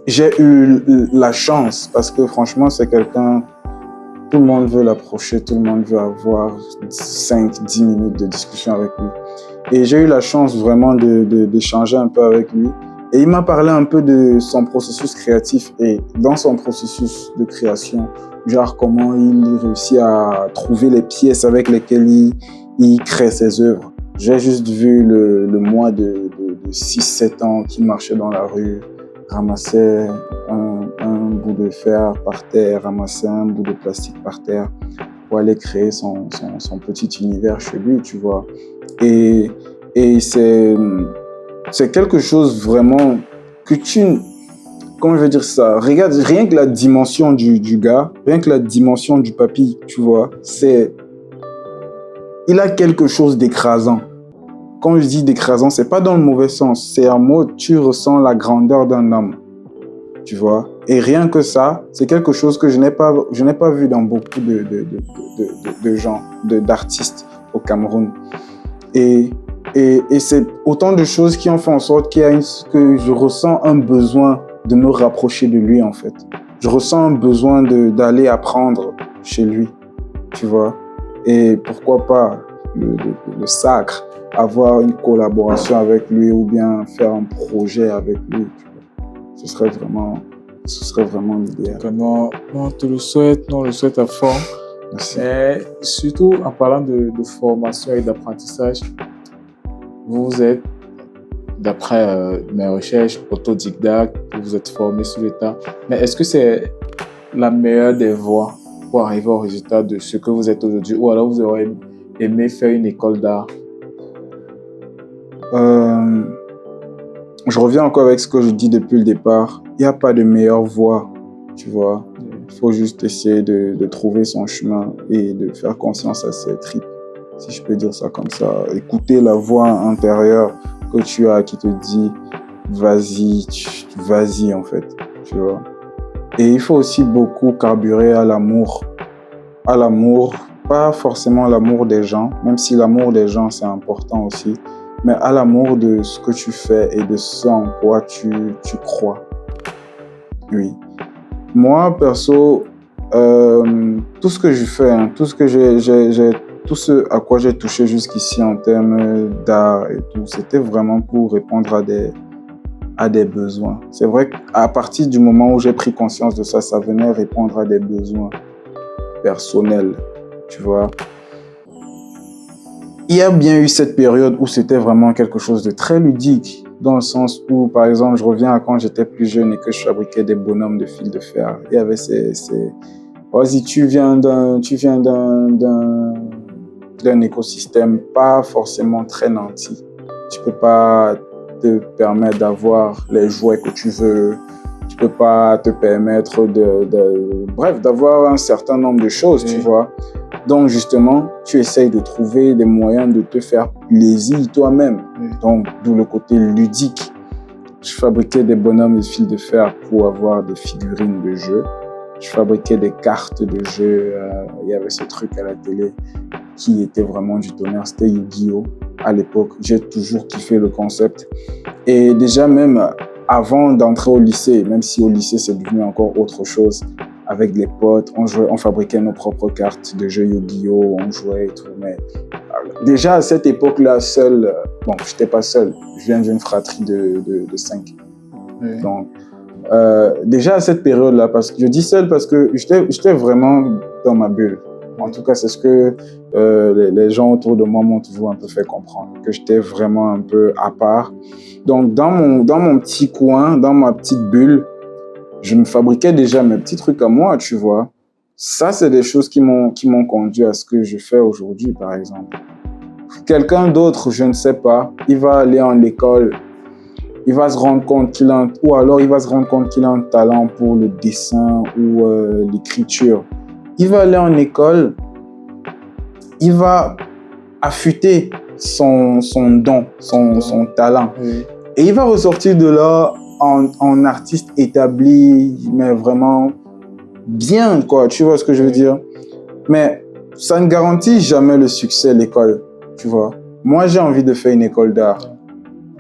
J'ai eu la chance, parce que franchement, c'est quelqu'un, tout le monde veut l'approcher, tout le monde veut avoir 5-10 minutes de discussion avec lui. Et j'ai eu la chance vraiment d'échanger un peu avec lui. Et il m'a parlé un peu de son processus créatif et dans son processus de création, genre comment il réussit à trouver les pièces avec lesquelles il crée ses œuvres. J'ai juste vu le mois de 6-7 ans qu'il marchait dans la rue, ramassait un bout de fer par terre, ramassait un bout de plastique par terre pour aller créer son petit univers chez lui, tu vois. Et c'est quelque chose vraiment que comment je vais dire ça? Regarde, rien que la dimension du gars, rien que la dimension du papy, tu vois, il a quelque chose d'écrasant. Quand je dis d'écrasant, c'est pas dans le mauvais sens, c'est en mode tu ressens la grandeur d'un homme, tu vois. Et rien que ça, c'est quelque chose que je n'ai pas vu dans beaucoup de gens, d'artistes au Cameroun. Et c'est autant de choses qui ont fait en sorte que je ressens un besoin de me rapprocher de lui, en fait. Je ressens un besoin d'aller apprendre chez lui, tu vois. Et pourquoi pas le sacre, avoir une collaboration avec lui ou bien faire un projet avec lui, tu vois. Ce serait vraiment l'idéal. Non, on te le souhaite, on le souhaite à fond. Merci. Et surtout, en parlant de formation et d'apprentissage, vous êtes, d'après mes recherches, autodidacte, vous êtes formé sur le tas. Mais est-ce que c'est la meilleure des voies pour arriver au résultat de ce que vous êtes aujourd'hui? Ou alors vous aurez aimé faire une école d'art? Je reviens encore avec ce que je dis depuis le départ. Il n'y a pas de meilleure voie, tu vois. Il faut juste essayer de trouver son chemin et de faire confiance à ses tripes, si je peux dire ça comme ça. Écouter la voix intérieure que tu as qui te dit vas-y en fait, tu vois. Et il faut aussi beaucoup carburer à l'amour. À l'amour, pas forcément l'amour des gens, même si l'amour des gens c'est important aussi, mais à l'amour de ce que tu fais et de ce en quoi tu crois. Oui. Moi, perso, tout ce que je fais, tout ce à quoi j'ai touché jusqu'ici en termes d'art et tout, c'était vraiment pour répondre à des besoins. C'est vrai qu'à partir du moment où j'ai pris conscience de ça, ça venait répondre à des besoins personnels, tu vois. Il y a bien eu cette période où c'était vraiment quelque chose de très ludique, dans le sens où, par exemple, je reviens à quand j'étais plus jeune et que je fabriquais des bonhommes de fil de fer. Il y avait vas-y, tu viens d'un écosystème pas forcément très nanti. Tu peux pas te permettre d'avoir les jouets que tu veux. Tu peux pas te permettre bref, d'avoir un certain nombre de choses, tu vois. Donc, justement, tu essayes de trouver des moyens de te faire plaisir toi-même. Donc, d'où le côté ludique. Je fabriquais des bonhommes de fil de fer pour avoir des figurines de jeu. Je fabriquais des cartes de jeu. Il y avait ce truc à la télé qui était vraiment du tonnerre. C'était Yu-Gi-Oh! à l'époque. J'ai toujours kiffé le concept. Et déjà même avant d'entrer au lycée, même si au lycée c'est devenu encore autre chose, avec les potes, on fabriquait nos propres cartes de jeux Yu-Gi-Oh, on jouait et tout. Mais déjà à cette époque-là, seul, bon, je n'étais pas seul, je viens d'une fratrie de 5. Oui. Donc, déjà à cette période-là, parce que je dis seul parce que j'étais vraiment dans ma bulle. En tout cas, c'est ce que les gens autour de moi m'ont toujours un peu fait comprendre, que j'étais vraiment un peu à part. Donc, dans mon petit coin, dans ma petite bulle, je me fabriquais déjà mes petits trucs à moi, tu vois. Ça, c'est des choses qui m'ont conduit à ce que je fais aujourd'hui, par exemple. Quelqu'un d'autre, je ne sais pas, il va aller en école, il va se rendre compte qu'il a un talent pour le dessin ou l'écriture. Il va aller en école, il va affûter son don, son talent. Oui. Et il va ressortir de là en artiste établi, mais vraiment bien, quoi. Tu vois ce que je veux dire? Mais ça ne garantit jamais le succès, l'école, tu vois. Moi, j'ai envie de faire une école d'art.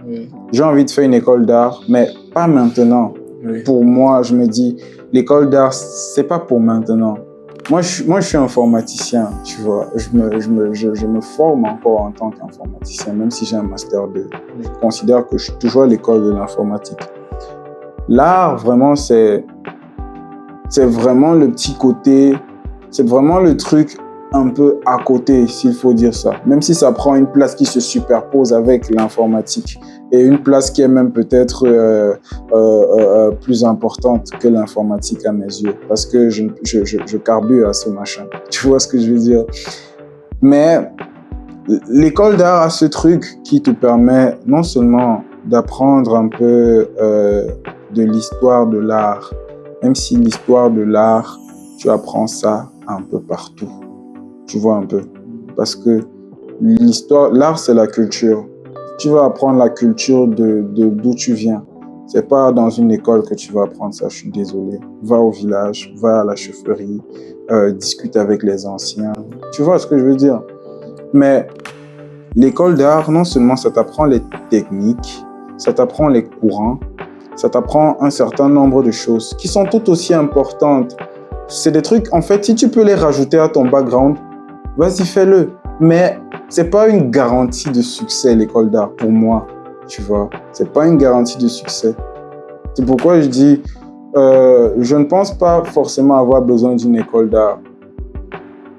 Oui. J'ai envie de faire une école d'art, mais pas maintenant. Oui. Pour moi, je me dis, l'école d'art, c'est pas pour maintenant. Moi, je suis informaticien, tu vois. Je me forme encore en tant qu'informaticien, même si j'ai un master 2. Je considère que je suis toujours à l'école de l'informatique. L'art, vraiment, c'est vraiment le petit côté, c'est vraiment le truc un peu à côté, s'il faut dire ça. Même si ça prend une place qui se superpose avec l'informatique et une place qui est même peut-être plus importante que l'informatique à mes yeux, parce que je carbure à ce machin. Tu vois ce que je veux dire? Mais l'école d'art a ce truc qui te permet non seulement d'apprendre un peu de l'histoire de l'art, même si l'histoire de l'art, tu apprends ça un peu partout. Tu vois un peu. Parce que l'art, c'est la culture. Tu vas apprendre la culture d'où tu viens. C'est pas dans une école que tu vas apprendre ça, je suis désolé. Va au village, va à la chefferie, discute avec les anciens. Tu vois ce que je veux dire? Mais l'école d'art, non seulement ça t'apprend les techniques, ça t'apprend les courants, ça t'apprend un certain nombre de choses qui sont tout aussi importantes. C'est des trucs, en fait, si tu peux les rajouter à ton background, vas-y, fais-le. Mais c'est pas une garantie de succès, l'école d'art, pour moi, tu vois. C'est pas une garantie de succès. C'est pourquoi je dis, je ne pense pas forcément avoir besoin d'une école d'art.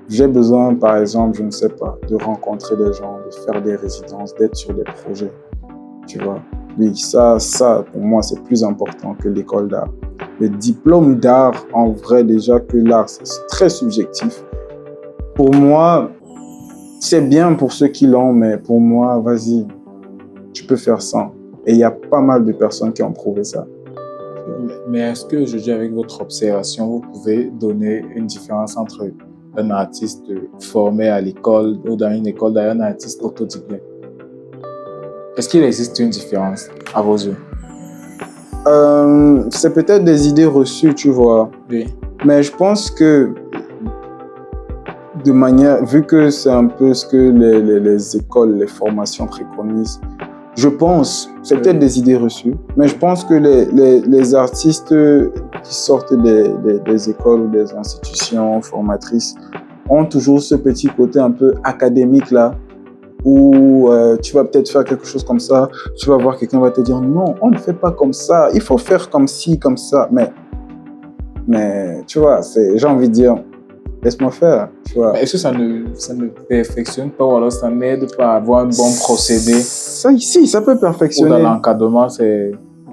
J'ai besoin, par exemple, je ne sais pas, de rencontrer des gens, de faire des résidences, d'être sur des projets, tu vois. Oui, ça, pour moi, c'est plus important que l'école d'art. Le diplôme d'art, en vrai, déjà que l'art, c'est très subjectif. Pour moi, c'est bien pour ceux qui l'ont, mais pour moi, vas-y, tu peux faire sans. Et il y a pas mal de personnes qui ont prouvé ça. Mais est-ce que, aujourd'hui, avec votre observation, vous pouvez donner une différence entre un artiste formé à l'école ou dans une école, d'ailleurs, un artiste autodidacte? Est-ce qu'il existe une différence à vos yeux? C'est peut-être des idées reçues, tu vois. Oui. Mais je pense que, vu que c'est un peu ce que les écoles, les formations préconisent, je pense, c'est peut-être des idées reçues, mais je pense que les artistes qui sortent des écoles ou des institutions formatrices ont toujours ce petit côté un peu académique là, où tu vas peut-être faire quelque chose comme ça, tu vas voir quelqu'un va te dire non, on ne fait pas comme ça, il faut faire comme ci, comme ça, mais tu vois, j'ai envie de dire, laisse-moi faire, tu vois. Est-ce que ça ne perfectionne pas ou alors ça n'aide pas à avoir un bon procédé? Ça peut perfectionner. Ou dans l'encadrement,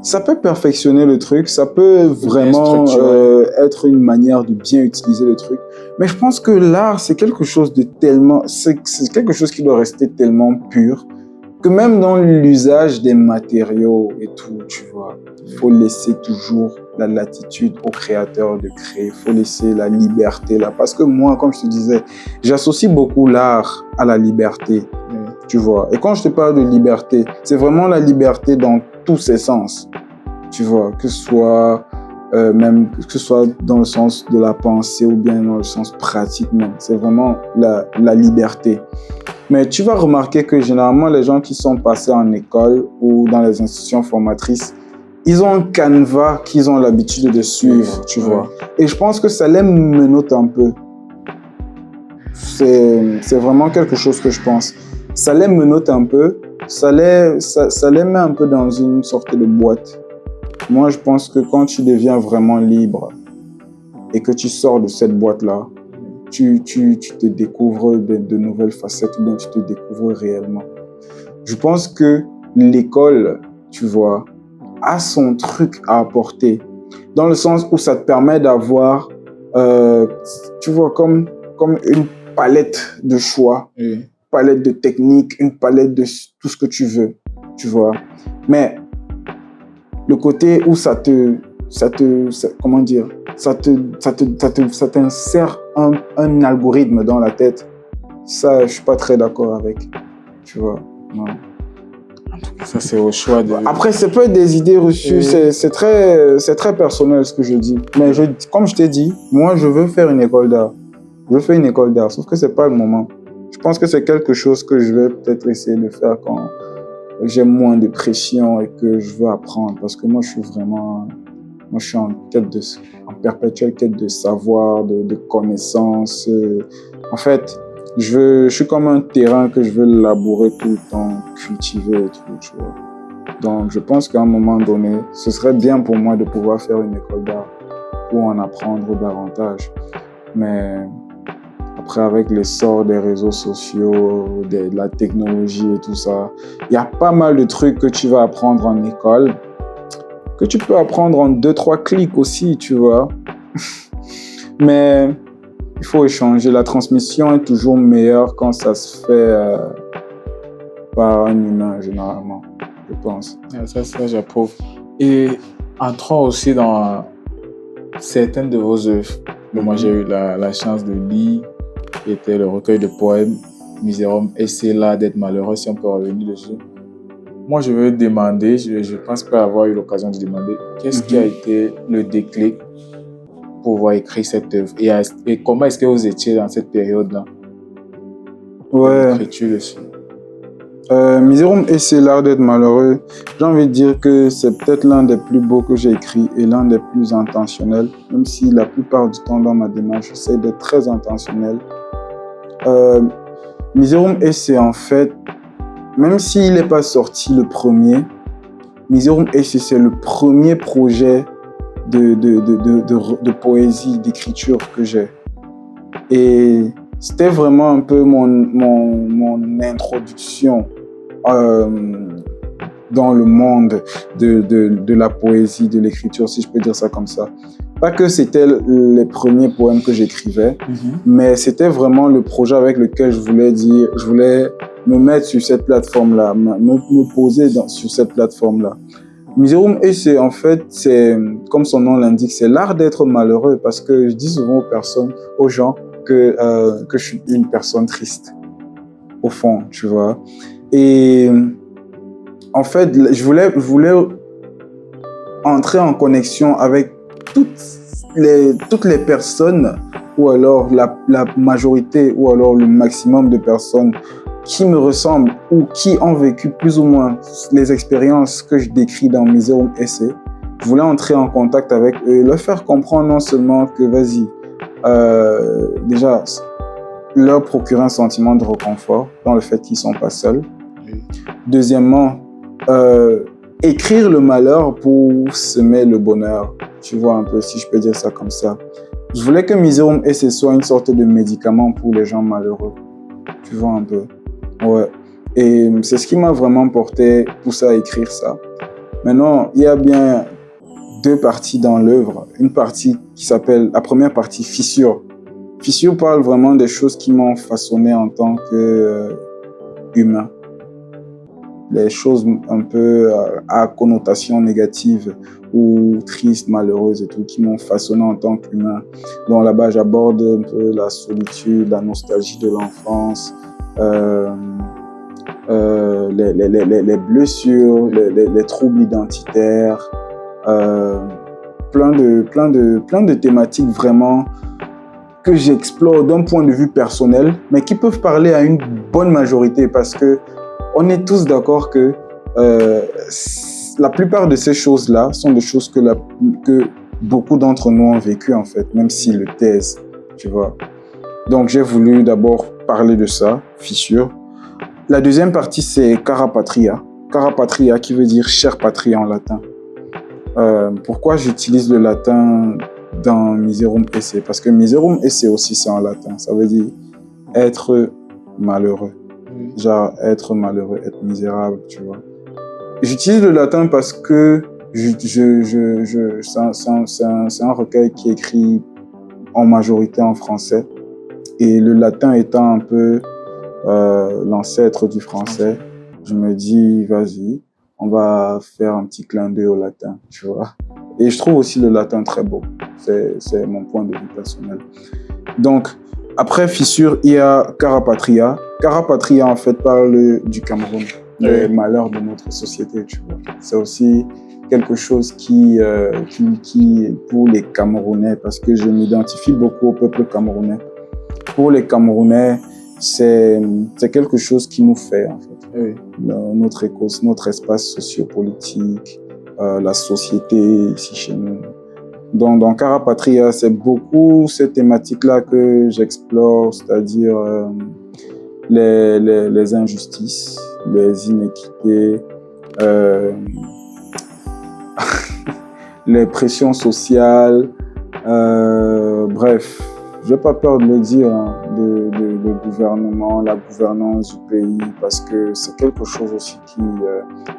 ça peut perfectionner le truc, ça peut vraiment être une manière de bien utiliser le truc. Mais je pense que l'art, c'est quelque chose de tellement, c'est quelque chose qui doit rester tellement pur que même dans l'usage des matériaux et tout, tu vois, il faut laisser toujours la latitude au créateur de créer, il faut laisser la liberté là. Parce que moi, comme je te disais, j'associe beaucoup l'art à la liberté, tu vois. Et quand je te parle de liberté, c'est vraiment la liberté dans tous ses sens, tu vois, que ce soit dans le sens de la pensée ou bien dans le sens pratique même. C'est vraiment la liberté. Mais tu vas remarquer que généralement, les gens qui sont passés en école ou dans les institutions formatrices, ils ont un canevas qu'ils ont l'habitude de suivre, tu vois. Et je pense que ça les menote un peu. C'est vraiment quelque chose que je pense. Ça les menote un peu, ça les met un peu dans une sorte de boîte. Moi, je pense que quand tu deviens vraiment libre et que tu sors de cette boîte-là, tu te découvres de nouvelles facettes dont tu te découvres réellement. Je pense que l'école, tu vois, a son truc à apporter, dans le sens où ça te permet d'avoir, tu vois, comme une palette de choix, une palette de techniques, une palette de tout ce que tu veux, tu vois. Mais le côté où comment dire, ça t'insère un algorithme dans la tête, ça, je suis pas très d'accord avec, tu vois. Non. Ça, c'est au choix de... Après, c'est pas des idées reçues, c'est très personnel ce que je dis. Mais comme je t'ai dit, moi, je veux faire une école d'art. Je veux faire une école d'art, sauf que c'est pas le moment. Je pense que c'est quelque chose que je vais peut-être essayer de faire quand j'ai moins de pression et que je veux apprendre. Parce que moi, je suis en perpétuelle quête de savoir, de connaissances. En fait, je suis comme un terrain que je veux labourer tout le temps, cultiver et tout, tu vois. Donc, je pense qu'à un moment donné, ce serait bien pour moi de pouvoir faire une école d'art pour en apprendre davantage. Mais après, avec l'essor des réseaux sociaux, de la technologie et tout ça, il y a pas mal de trucs que tu vas apprendre en école, que tu peux apprendre en 2-3 clics aussi, tu vois. Mais il faut échanger. La transmission est toujours meilleure quand ça se fait par un humain, généralement, je pense. Ça, j'approuve. Et entrons aussi dans certaines de vos œuvres. Moi, j'ai eu la chance de lire, qui était le recueil de poèmes Misérum et c'est là d'être malheureux, si on peut revenir dessus. Moi, je veux demander, je pense pas avoir eu l'occasion de demander, qu'est-ce qui a été le déclic pour avoir écrit cette œuvre et comment est-ce que vous étiez dans cette période-là d'écriture dessus? Misérum et c'est l'art d'être malheureux. J'ai envie de dire que c'est peut-être l'un des plus beaux que j'ai écrit et l'un des plus intentionnels, même si la plupart du temps dans ma démarche, j'essaie d'être très intentionnel. Misérum et c'est en fait, même s'il n'est pas sorti le premier, Misérum et c'est le premier projet de poésie, d'écriture que j'ai. Et c'était vraiment un peu mon introduction dans le monde de la poésie, de l'écriture, si je peux dire ça comme ça. Pas que c'était les premiers poèmes que j'écrivais, mais c'était vraiment le projet avec lequel je voulais me mettre sur cette plateforme-là, me poser sur cette plateforme-là. Misérum et c'est en fait, comme son nom l'indique, c'est l'art d'être malheureux, parce que je dis souvent aux gens que je suis une personne triste, au fond, tu vois. Et en fait, je voulais entrer en connexion avec toutes les personnes, ou alors la majorité, ou alors le maximum de personnes qui me ressemblent ou qui ont vécu plus ou moins les expériences que je décris dans Misérum Essai. Je voulais entrer en contact avec eux, leur faire comprendre non seulement que, vas-y, déjà, leur procurer un sentiment de réconfort dans le fait qu'ils ne sont pas seuls. Deuxièmement, écrire le malheur pour semer le bonheur. Tu vois un peu, si je peux dire ça comme ça. Je voulais que Misérum Essai soit une sorte de médicament pour les gens malheureux. Tu vois un peu. Ouais. Et c'est ce qui m'a vraiment poussé à écrire ça. Maintenant, il y a bien 2 parties dans l'œuvre. Une partie qui s'appelle, la première partie, Fissure. Fissure parle vraiment des choses qui m'ont façonné en tant qu'humain. Les choses un peu à connotation négative ou triste, malheureuse et tout, qui m'ont façonné en tant qu'humain. Donc là-bas, j'aborde un peu la solitude, la nostalgie de l'enfance, les blessures, les troubles identitaires, plein de thématiques vraiment que j'explore d'un point de vue personnel, mais qui peuvent parler à une bonne majorité parce que on est tous d'accord que la plupart de ces choses-là sont des choses que beaucoup d'entre nous ont vécues en fait, même s'ils le taisent, tu vois. Donc j'ai voulu d'abord parler de ça, fissure. La deuxième partie, c'est cara patria. Cara patria qui veut dire chère patrie en latin. Pourquoi j'utilise le latin dans Miserum Esse? Parce que Miserum Esse aussi, c'est en latin. Ça veut dire être malheureux. Genre être malheureux, être misérable, tu vois. J'utilise le latin parce que c'est un recueil qui est écrit en majorité en français. Et le latin étant un peu l'ancêtre du français, je me dis, vas-y, on va faire un petit clin d'œil au latin, tu vois. Et je trouve aussi le latin très beau. C'est mon point de vue personnel. Donc, après fissure, il y a cara patria. Cara patria, en fait, parle du Cameroun, des malheurs de notre société, tu vois. C'est aussi quelque chose qui, pour les Camerounais, parce que je m'identifie beaucoup au peuple camerounais. Pour les Camerounais, c'est quelque chose qui nous fait, en fait. Notre écosystème, notre espace sociopolitique, la société ici chez nous. Donc, dans Cara Patria, c'est beaucoup cette thématique-là que j'explore, c'est-à-dire les injustices, les inéquités, les pressions sociales, bref, j'ai pas peur de le dire, hein, le gouvernement, la gouvernance du pays, parce que c'est quelque chose aussi qui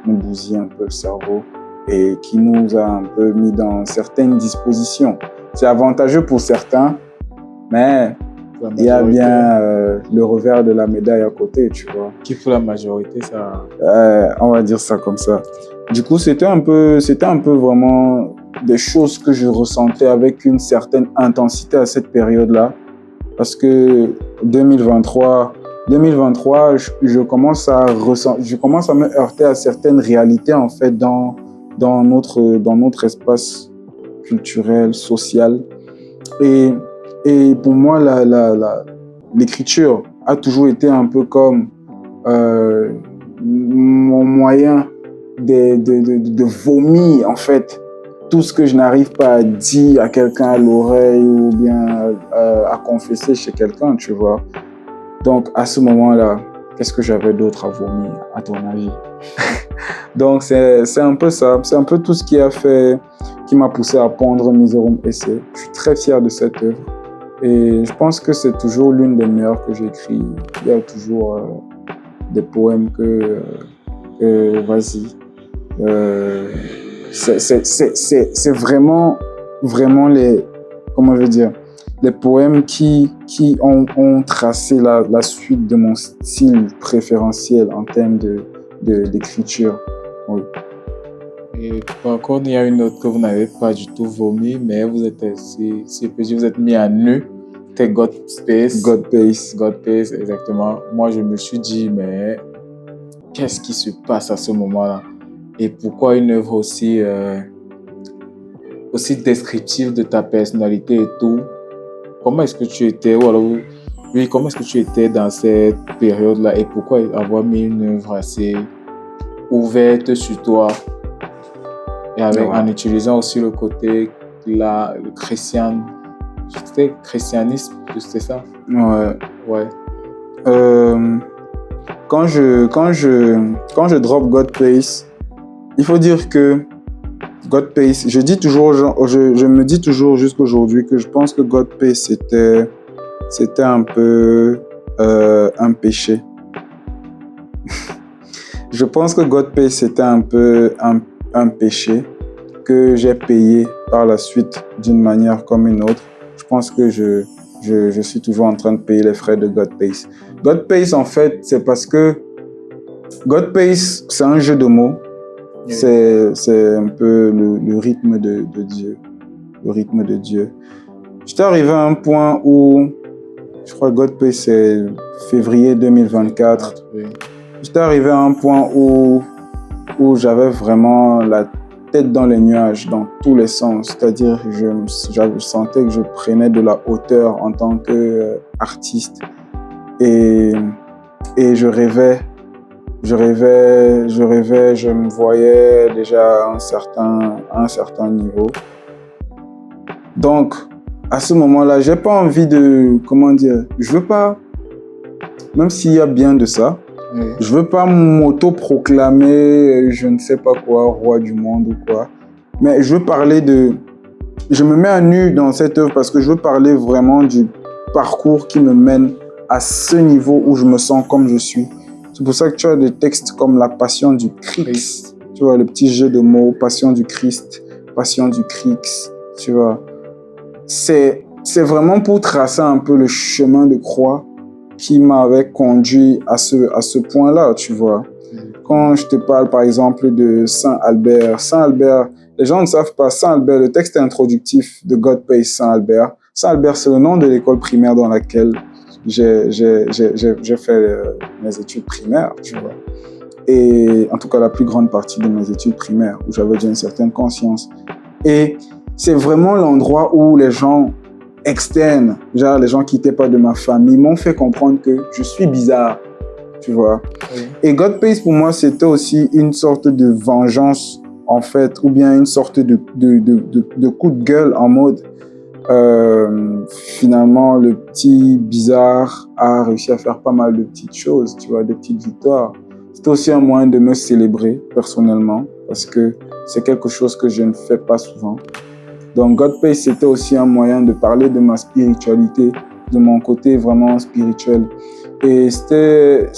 nous bousille un peu le cerveau et qui nous a un peu mis dans certaines dispositions. C'est avantageux pour certains, mais il y a bien le revers de la médaille à côté, tu vois. Qui pour la majorité, ça... on va dire ça comme ça. Du coup, c'était un peu vraiment des choses que je ressentais avec une certaine intensité à cette période-là. Parce que 2023, je commence à me heurter à certaines réalités, en fait, dans notre espace culturel, social. Et pour moi, l'écriture a toujours été un peu comme mon moyen de vomir, en fait, tout ce que je n'arrive pas à dire à quelqu'un à l'oreille ou bien à confesser chez quelqu'un, tu vois. Donc, à ce moment-là, qu'est-ce que j'avais d'autre à vomir, à ton avis? Donc, c'est un peu ça. C'est un peu tout ce qui m'a poussé à pondre Miserum Esse. Je suis très fier de cette œuvre. Et je pense que c'est toujours l'une des meilleures que j'ai écrites. Il y a toujours des poèmes vas-y. C'est vraiment les poèmes qui ont tracé la suite de mon style préférentiel en termes d'écriture. Oui. Et par contre, il y a une autre que vous n'avez pas du tout vomi, mais vous êtes vous êtes mis à nu. C'était God Pace, exactement. Moi, je me suis dit, mais qu'est-ce qui se passe à ce moment-là? Et pourquoi une œuvre aussi descriptive de ta personnalité et tout? Comment est-ce que tu étais, comment est-ce que tu étais dans cette période-là et pourquoi avoir mis une œuvre assez ouverte sur toi et en utilisant aussi le côté le christianisme, c'était ça? Ouais. Quand je drop God Pace, il faut dire que God Pace, je me dis toujours jusqu'aujourd'hui que je pense que God Pace c'était un peu un péché. Je pense que God Pace c'était un peu un péché que j'ai payé par la suite d'une manière comme une autre. Je pense que je suis toujours en train de payer les frais de God Pace. God Pace, en fait, c'est parce que God Pace, c'est un jeu de mots. Oui. C'est un peu le rythme de Dieu. Le rythme de Dieu. J'étais arrivé à un point où, je crois que God Pace, c'est février 2024. Oui. J'étais arrivé à un point où j'avais vraiment tête dans les nuages, dans tous les sens. C'est-à-dire, je sentais que je prenais de la hauteur en tant qu'artiste. Et je rêvais, je me voyais déjà à un certain niveau. Donc, à ce moment-là, j'ai pas envie de, comment dire, je veux pas, même s'il y a bien de ça, je veux pas m'auto-proclamer, je ne sais pas quoi, roi du monde ou quoi, mais je veux parler je me mets à nu dans cette œuvre parce que je veux parler vraiment du parcours qui me mène à ce niveau où je me sens comme je suis. C'est pour ça que tu as des textes comme la Passion du Christ, tu vois, le petit jeu de mots, Passion du Christ, Passion du Christ, tu vois. C'est vraiment pour tracer un peu le chemin de croix qui m'avait conduit à ce point-là, tu vois. Quand je te parle, par exemple, de Saint-Albert, les gens ne savent pas, Saint-Albert, le texte introductif de God Pays Saint-Albert. Saint-Albert, c'est le nom de l'école primaire dans laquelle j'ai fait mes études primaires, tu vois. Et en tout cas, la plus grande partie de mes études primaires, où j'avais déjà une certaine conscience. Et c'est vraiment l'endroit où les gens externes, genre les gens qui n'étaient pas de ma famille, m'ont fait comprendre que je suis bizarre, tu vois. Oui. Et God Pays, pour moi, c'était aussi une sorte de vengeance, en fait, ou bien une sorte de coup de gueule en mode, finalement, le petit bizarre a réussi à faire pas mal de petites choses, tu vois, de petites victoires. C'était aussi un moyen de me célébrer personnellement, parce que c'est quelque chose que je ne fais pas souvent. Donc, God Pays, c'était aussi un moyen de parler de ma spiritualité, de mon côté vraiment spirituel. Et c'était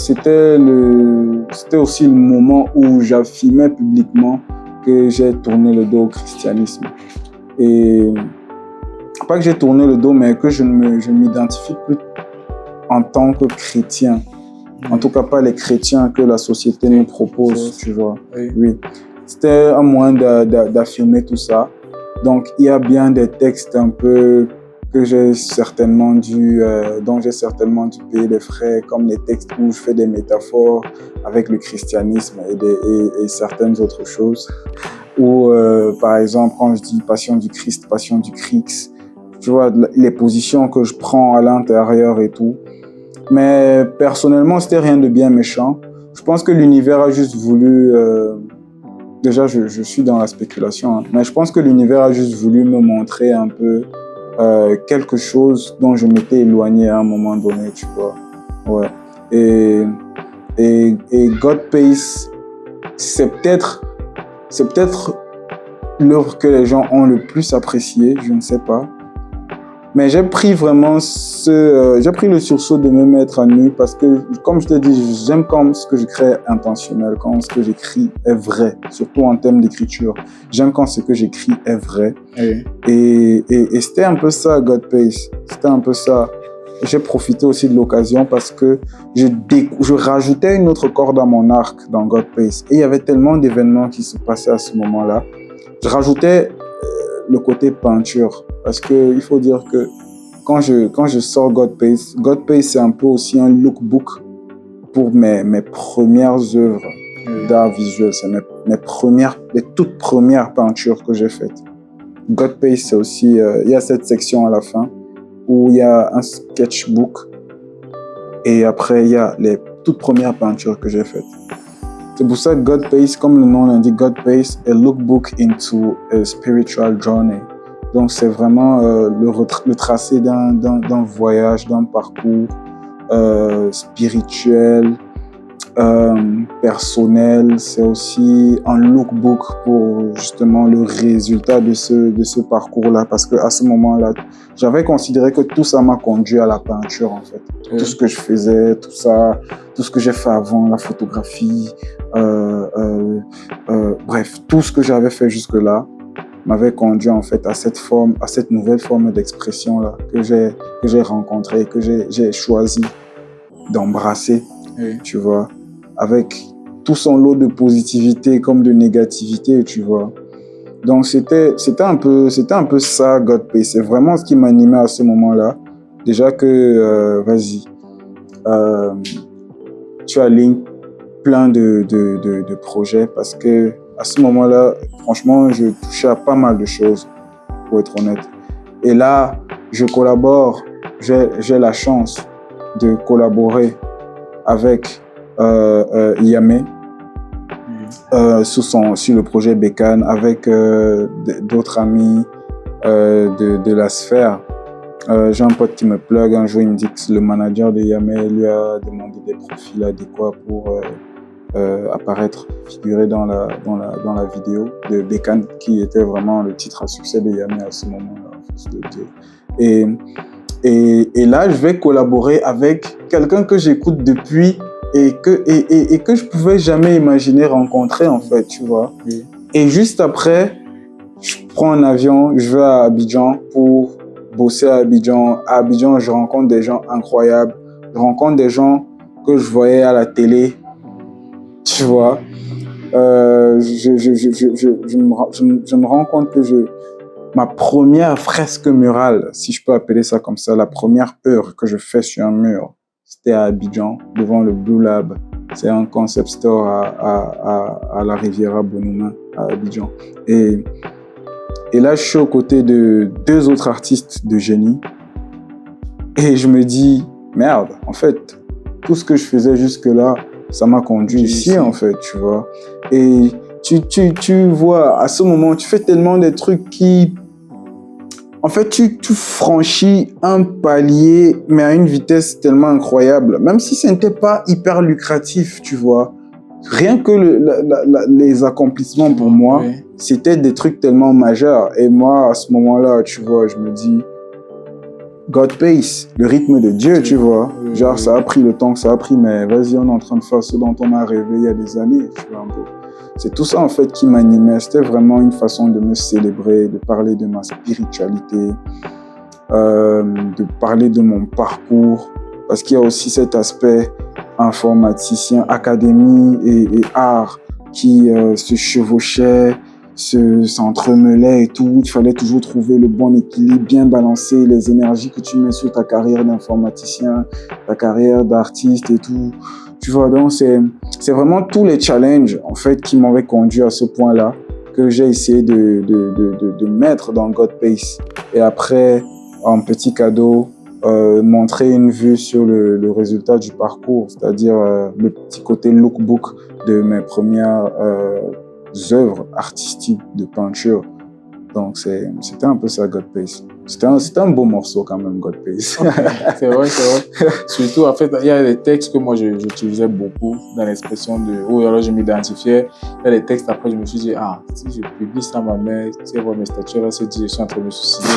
aussi le moment où j'affirmais publiquement que j'ai tourné le dos au christianisme. Et pas que j'ai tourné le dos, mais que je ne m'identifie plus en tant que chrétien. En tout cas, pas les chrétiens que la société nous propose, tu vois. Oui. C'était un moyen d'affirmer tout ça. Donc, il y a bien des textes un peu que dont j'ai certainement dû payer les frais, comme les textes où je fais des métaphores avec le christianisme et certaines autres choses. Ou, par exemple, quand je dis Passion du Christ, Passion du Christ, tu vois, les positions que je prends à l'intérieur et tout. Mais personnellement, c'était rien de bien méchant. Je pense que l'univers a juste voulu... Déjà, je suis dans la spéculation, hein, mais je pense que l'univers a juste voulu me montrer un peu quelque chose dont je m'étais éloigné à un moment donné, tu vois. Ouais. Et God Pays, c'est peut-être l'œuvre que les gens ont le plus appréciée, je ne sais pas. Mais j'ai pris vraiment j'ai pris le sursaut de me mettre à nu parce que, comme je te dis, j'aime quand ce que je crée est intentionnel, quand ce que j'écris est vrai, surtout en termes d'écriture. J'aime quand ce que j'écris est vrai. Oui. Et c'était un peu ça, God Pays. C'était un peu ça. J'ai profité aussi de l'occasion parce que je rajoutais une autre corde à mon arc dans God Pays. Et il y avait tellement d'événements qui se passaient à ce moment-là. Je rajoutais le côté peinture. Parce qu'il faut dire que quand je sors God Pays, c'est un peu aussi un lookbook pour mes premières œuvres d'art visuel. C'est les toutes premières peintures que j'ai faites. God Pays, c'est aussi, il y a cette section à la fin où il y a un sketchbook et après il y a les toutes premières peintures que j'ai faites. C'est pour ça que God Pays, comme le nom l'indique, God Pays, a lookbook into a spiritual journey. Donc, c'est vraiment le tracé d'un voyage, d'un parcours spirituel, personnel. C'est aussi un lookbook pour justement le résultat de ce parcours-là. Parce qu'à ce moment-là, j'avais considéré que tout ça m'a conduit à la peinture, en fait. Oui. Tout ce que je faisais, tout ça, tout ce que j'ai fait avant, la photographie, bref, tout ce que j'avais fait jusque-là m'avait conduit en fait à cette nouvelle forme d'expression là que j'ai rencontrée, que j'ai choisi d'embrasser, oui. Tu vois, avec tout son lot de positivité comme de négativité, tu vois. Donc c'était un peu ça, God Pays. C'est vraiment ce qui m'animait à ce moment-là. Déjà que tu alignes plein de projets parce que à ce moment-là, franchement, je touchais à pas mal de choses, pour être honnête. Et là, je collabore, j'ai la chance de collaborer avec Yamé sur le projet Bécane, avec d'autres amis de la sphère. J'ai un pote qui me plug un jour, il me dit que le manager de Yamé lui a demandé des profils adéquats pour apparaître, figurer dans la vidéo de Bécane, qui était vraiment le titre à succès de Yamé à ce moment-là. Et là, je vais collaborer avec quelqu'un que j'écoute depuis et que je pouvais jamais imaginer rencontrer, en fait, tu vois. Et juste après, je prends un avion, je vais à Abidjan pour bosser à Abidjan. À Abidjan, je rencontre des gens incroyables. Je rencontre des gens que je voyais à la télé, tu vois. Je me rends compte que ma première fresque murale, si je peux appeler ça comme ça, la première heure que je fais sur un mur, c'était à Abidjan, devant le Blue Lab. C'est un concept store à la Riviera Bonhoumins, à Abidjan. Et là, je suis aux côtés de 2 autres artistes de génie. Et je me dis, merde, en fait, tout ce que je faisais jusque-là, ça m'a conduit ici, en fait, tu vois. Et tu vois, à ce moment, tu fais tellement des trucs qui... En fait, tu franchis un palier, mais à une vitesse tellement incroyable. Même si ce n'était pas hyper lucratif, tu vois. Rien que les accomplissements pour moi, c'était des trucs tellement majeurs. Et moi, à ce moment-là, tu vois, je me dis, God pace, le rythme de Dieu, tu vois. Genre, ça a pris le temps que ça a pris, mais vas-y, on est en train de faire ce dont on a rêvé il y a des années, tu vois, un peu. C'est tout ça, en fait, qui m'animait. C'était vraiment une façon de me célébrer, de parler de ma spiritualité, de parler de mon parcours. Parce qu'il y a aussi cet aspect informaticien, académie et art qui se chevauchaient, s'entremêlaient et tout. Il fallait toujours trouver le bon équilibre, bien balancer les énergies que tu mets sur ta carrière d'informaticien, ta carrière d'artiste et tout. Tu vois, donc c'est vraiment tous les challenges, en fait, qui m'avaient conduit à ce point-là que j'ai essayé de mettre dans God Pace. Et après, en petit cadeau, montrer une vue sur le résultat du parcours, c'est-à-dire le petit côté lookbook de mes premières œuvres artistiques de peinture. Donc, c'était un peu ça, God Pace. C'était un beau morceau quand même, God Pace. C'est vrai. Surtout, en fait, il y a des textes que moi, j'utilisais beaucoup dans l'expression de... Oh, alors je m'identifiais. Il y a des textes, après, je me suis dit, si je publie ça, ma mère, tu sais, voir mes statuts, elle va se dire, je suis en train de me suicider.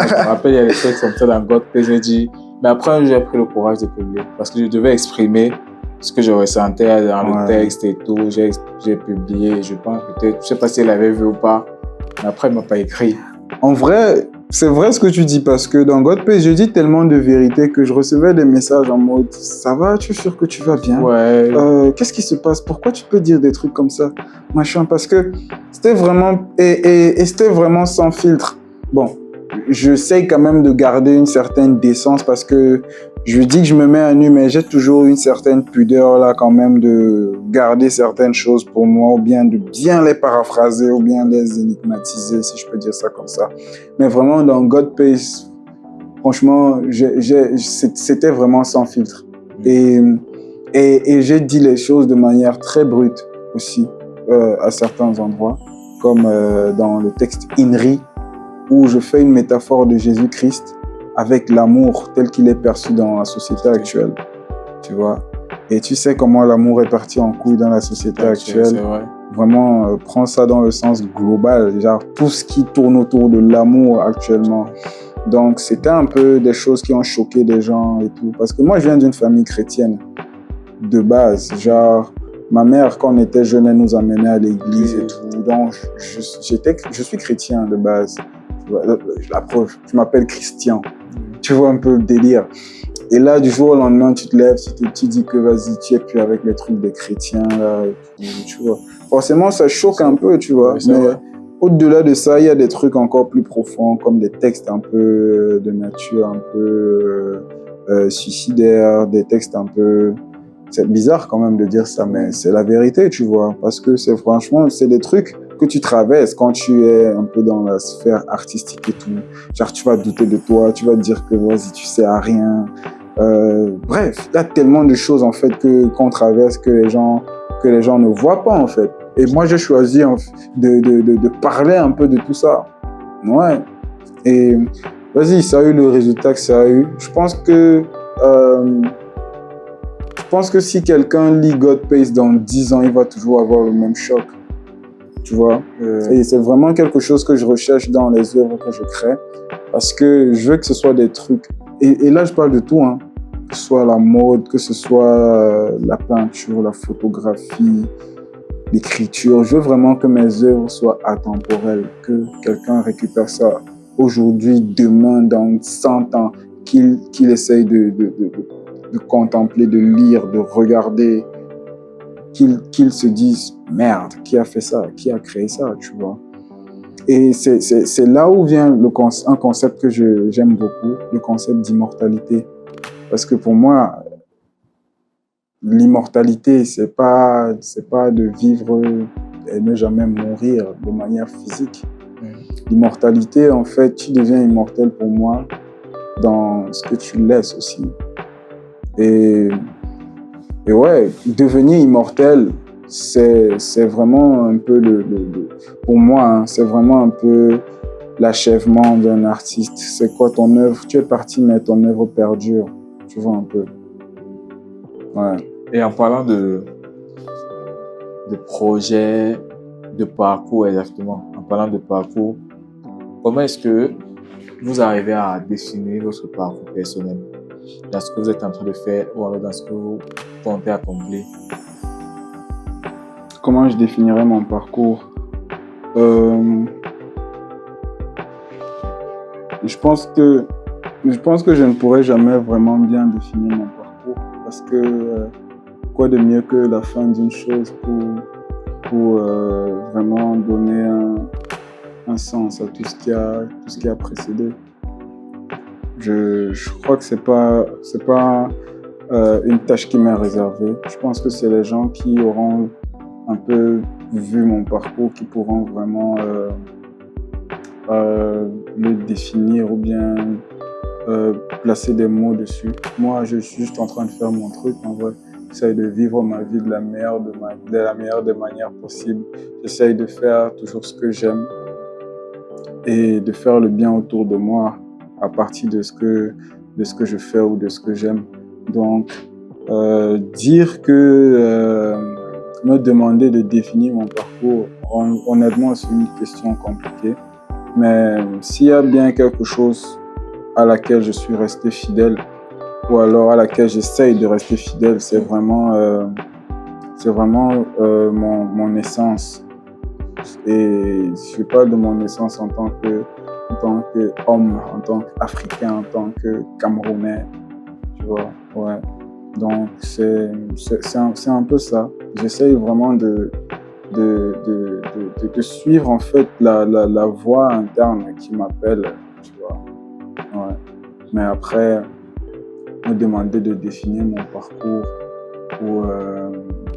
Je me rappelle, il y a des textes comme ça dans God Pace, j'ai dit... Mais après, j'ai pris le courage de publier parce que je devais exprimer ce que je ressentais dans le texte et tout. J'ai publié, je pense peut-être, je sais pas si elle avait vu ou pas, mais après, elle m'a pas écrit. En vrai, c'est vrai ce que tu dis parce que dans God Pace, je dis tellement de vérité que je recevais des messages en mode « Ça va, tu es sûr que tu vas bien ? Qu'est-ce qui se passe ? Pourquoi tu peux dire des trucs comme ça ? Machin ?» Parce que c'était vraiment... Et c'était vraiment sans filtre. Bon, j'essaie quand même de garder une certaine décence parce que je dis que je me mets à nu, mais j'ai toujours une certaine pudeur là quand même de garder certaines choses pour moi ou bien de bien les paraphraser ou bien les énigmatiser, si je peux dire ça comme ça. Mais vraiment dans God Pace, franchement, c'était vraiment sans filtre. Et j'ai dit les choses de manière très brute aussi à certains endroits, comme dans le texte Inri, où je fais une métaphore de Jésus-Christ avec l'amour tel qu'il est perçu dans la société actuelle, tu vois. Et tu sais comment l'amour est parti en couille dans la société actuelle. C'est vrai. Vraiment, prends ça dans le sens global, genre tout ce qui tourne autour de l'amour actuellement. Donc, c'était un peu des choses qui ont choqué des gens et tout. Parce que moi, je viens d'une famille chrétienne de base. Genre, ma mère, quand on était jeune, elle nous amenait à l'église et tout. Donc, je suis chrétien de base. L'approche, je m'appelle Christian. Tu vois un peu le délire. Et là, du jour au lendemain, tu te lèves, tu dis que vas-y, tu es plus avec les trucs des chrétiens, là, tu vois. Forcément, ça choque un peu, tu vois. Mais au-delà de ça, il y a des trucs encore plus profonds, comme des textes un peu de nature, un peu suicidaires, des textes un peu C'est bizarre quand même de dire ça, mais c'est la vérité, tu vois. Parce que franchement, c'est des trucs que tu traverses quand tu es un peu dans la sphère artistique et tout. Genre, tu vas douter de toi, tu vas te dire que vas-y, tu sais à rien. Bref, il y a tellement de choses en fait qu'on traverse que les gens ne voient pas en fait. Et moi, j'ai choisi de parler un peu de tout ça. Ouais. Et vas-y, ça a eu le résultat que ça a eu. Je pense que si quelqu'un lit God Pace dans 10 ans, il va toujours avoir le même choc. Tu vois? Et c'est vraiment quelque chose que je recherche dans les œuvres que je crée. Parce que je veux que ce soit des trucs. Et là, je parle de tout, hein. Que ce soit la mode, que ce soit la peinture, la photographie, l'écriture. Je veux vraiment que mes œuvres soient atemporelles. Que quelqu'un récupère ça aujourd'hui, demain, dans 100 ans. Qu'il essaye de contempler, de lire, de regarder, qu'il se dise merde, qui a fait ça, qui a créé ça, tu vois. Et c'est là où vient un concept que j'aime beaucoup, le concept d'immortalité. Parce que pour moi, l'immortalité, c'est pas de vivre et ne jamais mourir de manière physique. L'immortalité, en fait, tu deviens immortel pour moi dans ce que tu laisses aussi. Et ouais, devenir immortel, c'est vraiment un peu pour moi, hein, c'est vraiment un peu l'achèvement d'un artiste. C'est quoi ton œuvre? Tu es parti, mais ton œuvre perdure. Tu vois un peu. Ouais. Et en parlant de projet, de parcours exactement, en parlant de parcours, comment est-ce que vous arrivez à définir votre parcours personnel dans ce que vous êtes en train de faire ou alors dans ce que vous comptez accomplir? Comment je définirais mon parcours? Je pense que je ne pourrais jamais vraiment bien définir mon parcours parce que quoi de mieux que la fin d'une chose pour vraiment donner un sens à tout ce qui a précédé. Je crois que c'est pas une tâche qui m'est réservée. Je pense que c'est les gens qui auront un peu vu mon parcours qui pourront vraiment le définir ou bien placer des mots dessus. Moi, je suis juste en train de faire mon truc, en vrai. J'essaye de vivre ma vie de la meilleure des manières possibles. J'essaye de faire toujours ce que j'aime et de faire le bien autour de moi à partir de ce que je fais ou de ce que j'aime. Donc, dire que me demander de définir mon parcours, honnêtement, c'est une question compliquée. Mais s'il y a bien quelque chose à laquelle je suis resté fidèle, ou alors à laquelle j'essaye de rester fidèle, c'est vraiment mon essence. Et je parle de mon essence en tant qu'homme, en tant qu'Africain, en tant que Camerounais, tu vois, ouais. Donc c'est un peu ça. J'essaye vraiment de suivre en fait la voix interne qui m'appelle, tu vois. Ouais. Mais après, me demander de définir mon parcours,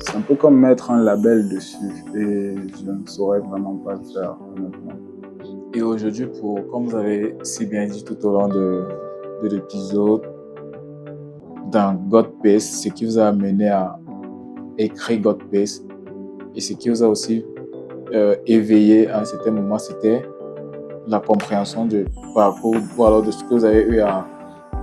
c'est un peu comme mettre un label dessus et je ne saurais vraiment pas le faire, honnêtement. Et aujourd'hui, comme vous avez si bien dit tout au long de l'épisode, dans God Pace, ce qui vous a amené à écrire God Pace et ce qui vous a aussi éveillé à un certain moment, c'était la compréhension du parcours ou alors de ce que vous avez eu à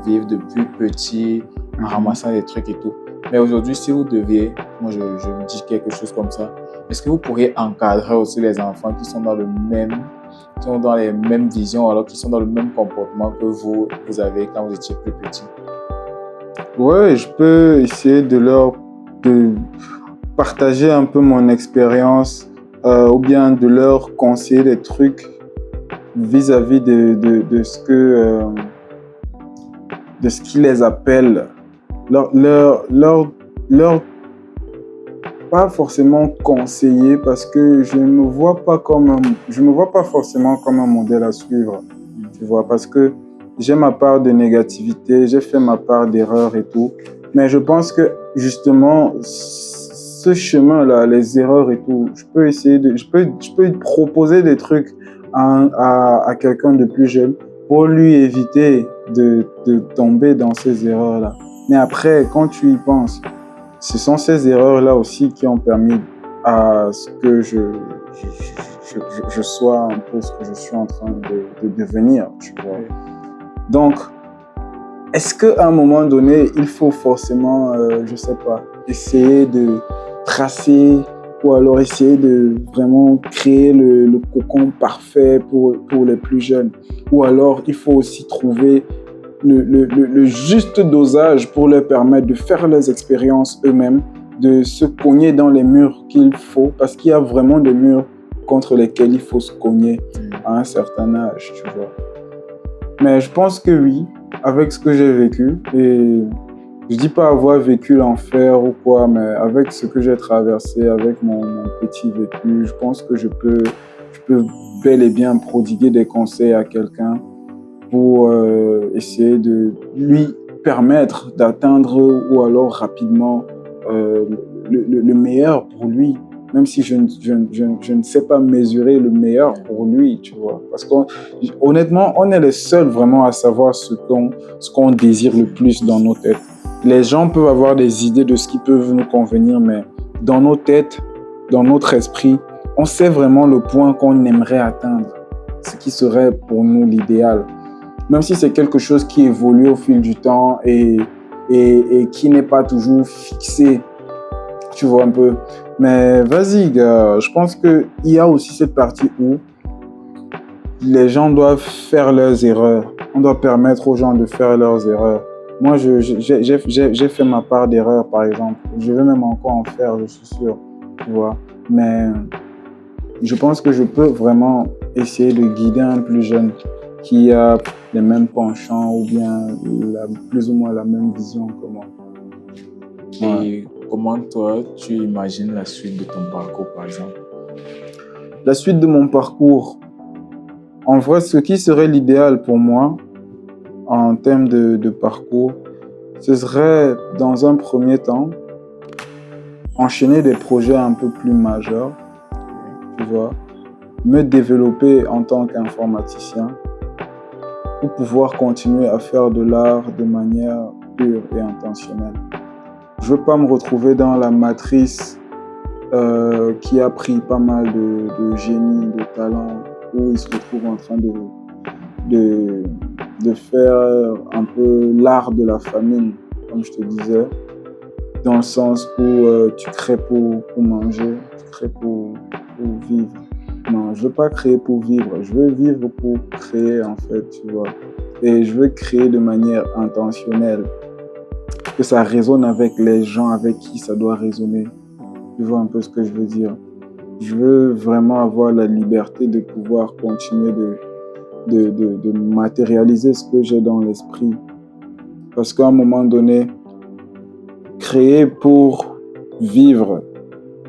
vivre depuis petit, en ramassant des trucs et tout. Mais aujourd'hui, si vous deviez, moi je me dis quelque chose comme ça, est-ce que vous pourriez encadrer aussi les enfants qui sont dans les mêmes visions, alors qui sont dans le même comportement que vous avez quand vous étiez plus petit? Ouais, je peux essayer de partager un peu mon expérience ou bien de leur conseiller des trucs vis-à-vis de ce qui les appelle. Leur pas forcément conseiller parce que je me vois pas forcément comme un modèle à suivre, tu vois, parce que j'ai ma part de négativité, j'ai fait ma part d'erreurs et tout. Mais je pense que justement, ce chemin-là, les erreurs et tout, je peux proposer des trucs à quelqu'un de plus jeune pour lui éviter de tomber dans ces erreurs-là. Mais après, quand tu y penses, ce sont ces erreurs-là aussi qui ont permis à ce que je sois un peu ce que je suis en train de devenir, tu vois. Donc, est-ce qu'à un moment donné, il faut forcément, je sais pas, essayer de tracer ou alors essayer de vraiment créer le cocon parfait pour les plus jeunes? Ou alors, il faut aussi trouver le juste dosage pour leur permettre de faire les expériences eux-mêmes, de se cogner dans les murs qu'il faut, parce qu'il y a vraiment des murs contre lesquels il faut se cogner à un certain âge, tu vois. Mais je pense que oui, avec ce que j'ai vécu, et je dis pas avoir vécu l'enfer ou quoi, mais avec ce que j'ai traversé, avec mon petit vécu, je pense que je peux bel et bien prodiguer des conseils à quelqu'un pour essayer de lui permettre d'atteindre ou alors rapidement le meilleur pour lui, même si je ne sais pas mesurer le meilleur pour lui, tu vois. Parce qu'honnêtement, on est les seuls vraiment à savoir ce qu'on désire le plus dans nos têtes. Les gens peuvent avoir des idées de ce qui peut nous convenir, mais dans nos têtes, dans notre esprit, on sait vraiment le point qu'on aimerait atteindre, ce qui serait pour nous l'idéal. Même si c'est quelque chose qui évolue au fil du temps et qui n'est pas toujours fixé, tu vois un peu. Mais vas-y, gars, je pense qu'il y a aussi cette partie où les gens doivent faire leurs erreurs. On doit permettre aux gens de faire leurs erreurs. Moi, j'ai fait ma part d'erreurs, par exemple. Je vais même encore en faire, je suis sûr, tu vois. Mais je pense que je peux vraiment essayer de guider un plus jeune qui a les mêmes penchants ou bien plus ou moins la même vision que moi. Et comment toi, tu imagines la suite de ton parcours, par exemple? La suite de mon parcours, en vrai, ce qui serait l'idéal pour moi en termes de parcours, ce serait dans un premier temps enchaîner des projets un peu plus majeurs, tu vois, me développer en tant qu'informaticien pour pouvoir continuer à faire de l'art de manière pure et intentionnelle. Je veux pas me retrouver dans la matrice qui a pris pas mal de génie, de talent, où ils se retrouvent en train de faire un peu l'art de la famine, comme je te disais, dans le sens où tu crées pour manger, tu crées pour vivre. Non, je veux pas créer pour vivre, je veux vivre pour créer en fait, tu vois. Et je veux créer de manière intentionnelle, que ça résonne avec les gens avec qui ça doit résonner. Tu vois un peu ce que je veux dire. Je veux vraiment avoir la liberté de pouvoir continuer de matérialiser ce que j'ai dans l'esprit. Parce qu'à un moment donné, créer pour vivre,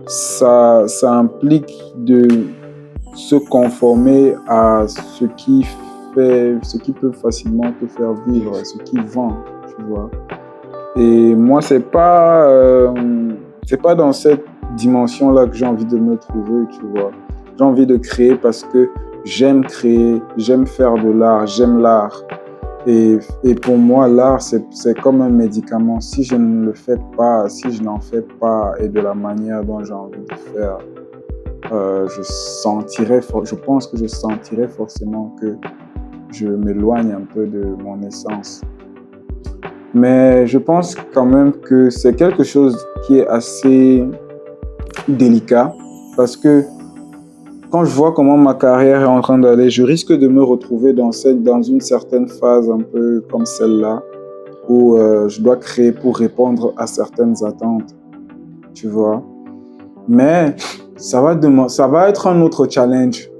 ça implique de se conformer à ce qui peut facilement te faire vivre, ce qui vend, tu vois. Et moi, c'est pas dans cette dimension-là que j'ai envie de me trouver, tu vois. J'ai envie de créer parce que j'aime créer, j'aime faire de l'art, j'aime l'art. Et pour moi, l'art, c'est comme un médicament. Si je ne le fais pas, si je n'en fais pas et de la manière dont j'ai envie de faire, je pense que je sentirais forcément que je m'éloigne un peu de mon essence. Mais je pense quand même que c'est quelque chose qui est assez délicat parce que quand je vois comment ma carrière est en train d'aller, je risque de me retrouver dans une certaine phase un peu comme celle-là où je dois créer pour répondre à certaines attentes, tu vois. Mais ça va être un autre challenge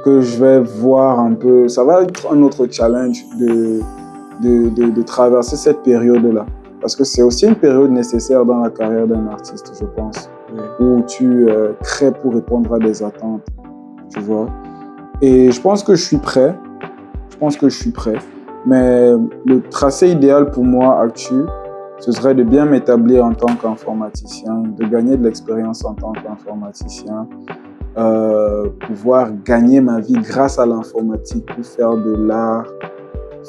que je vais voir un peu. Ça va être un autre challenge de traverser cette période-là. Parce que c'est aussi une période nécessaire dans la carrière d'un artiste, je pense, où tu crées pour répondre à des attentes, tu vois. Et je pense que je suis prêt. Mais le tracé idéal pour moi actuel, ce serait de bien m'établir en tant qu'informaticien, de gagner de l'expérience en tant qu'informaticien, pouvoir gagner ma vie grâce à l'informatique pour faire de l'art.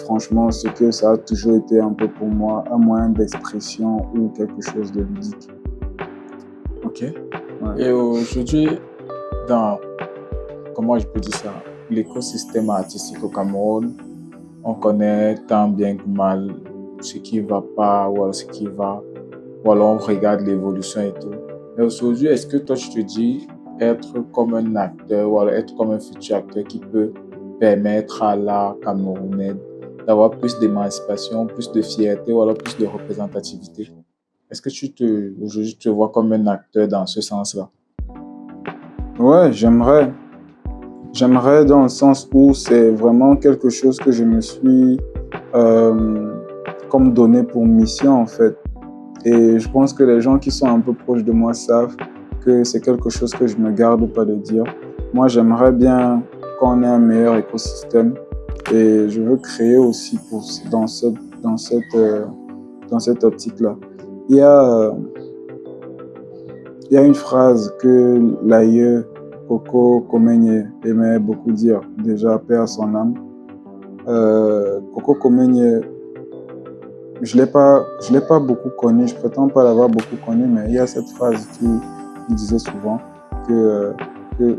Franchement, ce que ça a toujours été un peu pour moi, un moyen d'expression ou quelque chose de ludique. Ok. Ouais. Et aujourd'hui, dans, comment je peux dire ça, l'écosystème artistique au Cameroun, on connaît tant bien que mal ce qui ne va pas ou alors ce qui va, ou alors on regarde l'évolution et tout. Mais aujourd'hui, est-ce que toi tu te dis être comme un acteur ou alors être comme un futur acteur qui peut permettre à l'art camerounais d'avoir plus d'émancipation, plus de fierté ou alors plus de représentativité? Est-ce que aujourd'hui tu te vois comme un acteur dans ce sens-là? Ouais, j'aimerais. J'aimerais dans le sens où c'est vraiment quelque chose que je me suis comme donné pour mission en fait. Et je pense que les gens qui sont un peu proches de moi savent que c'est quelque chose que je ne me garde pas de dire. Moi, j'aimerais bien qu'on ait un meilleur écosystème et je veux créer aussi dans cette optique-là. Il y a, il y a une phrase que l'aïeux Coco Comenye aimait beaucoup dire, déjà paix à son âme. Coco Comenye, je l'ai pas beaucoup connu, je prétends pas l'avoir beaucoup connu, mais il y a cette phrase qui disait souvent que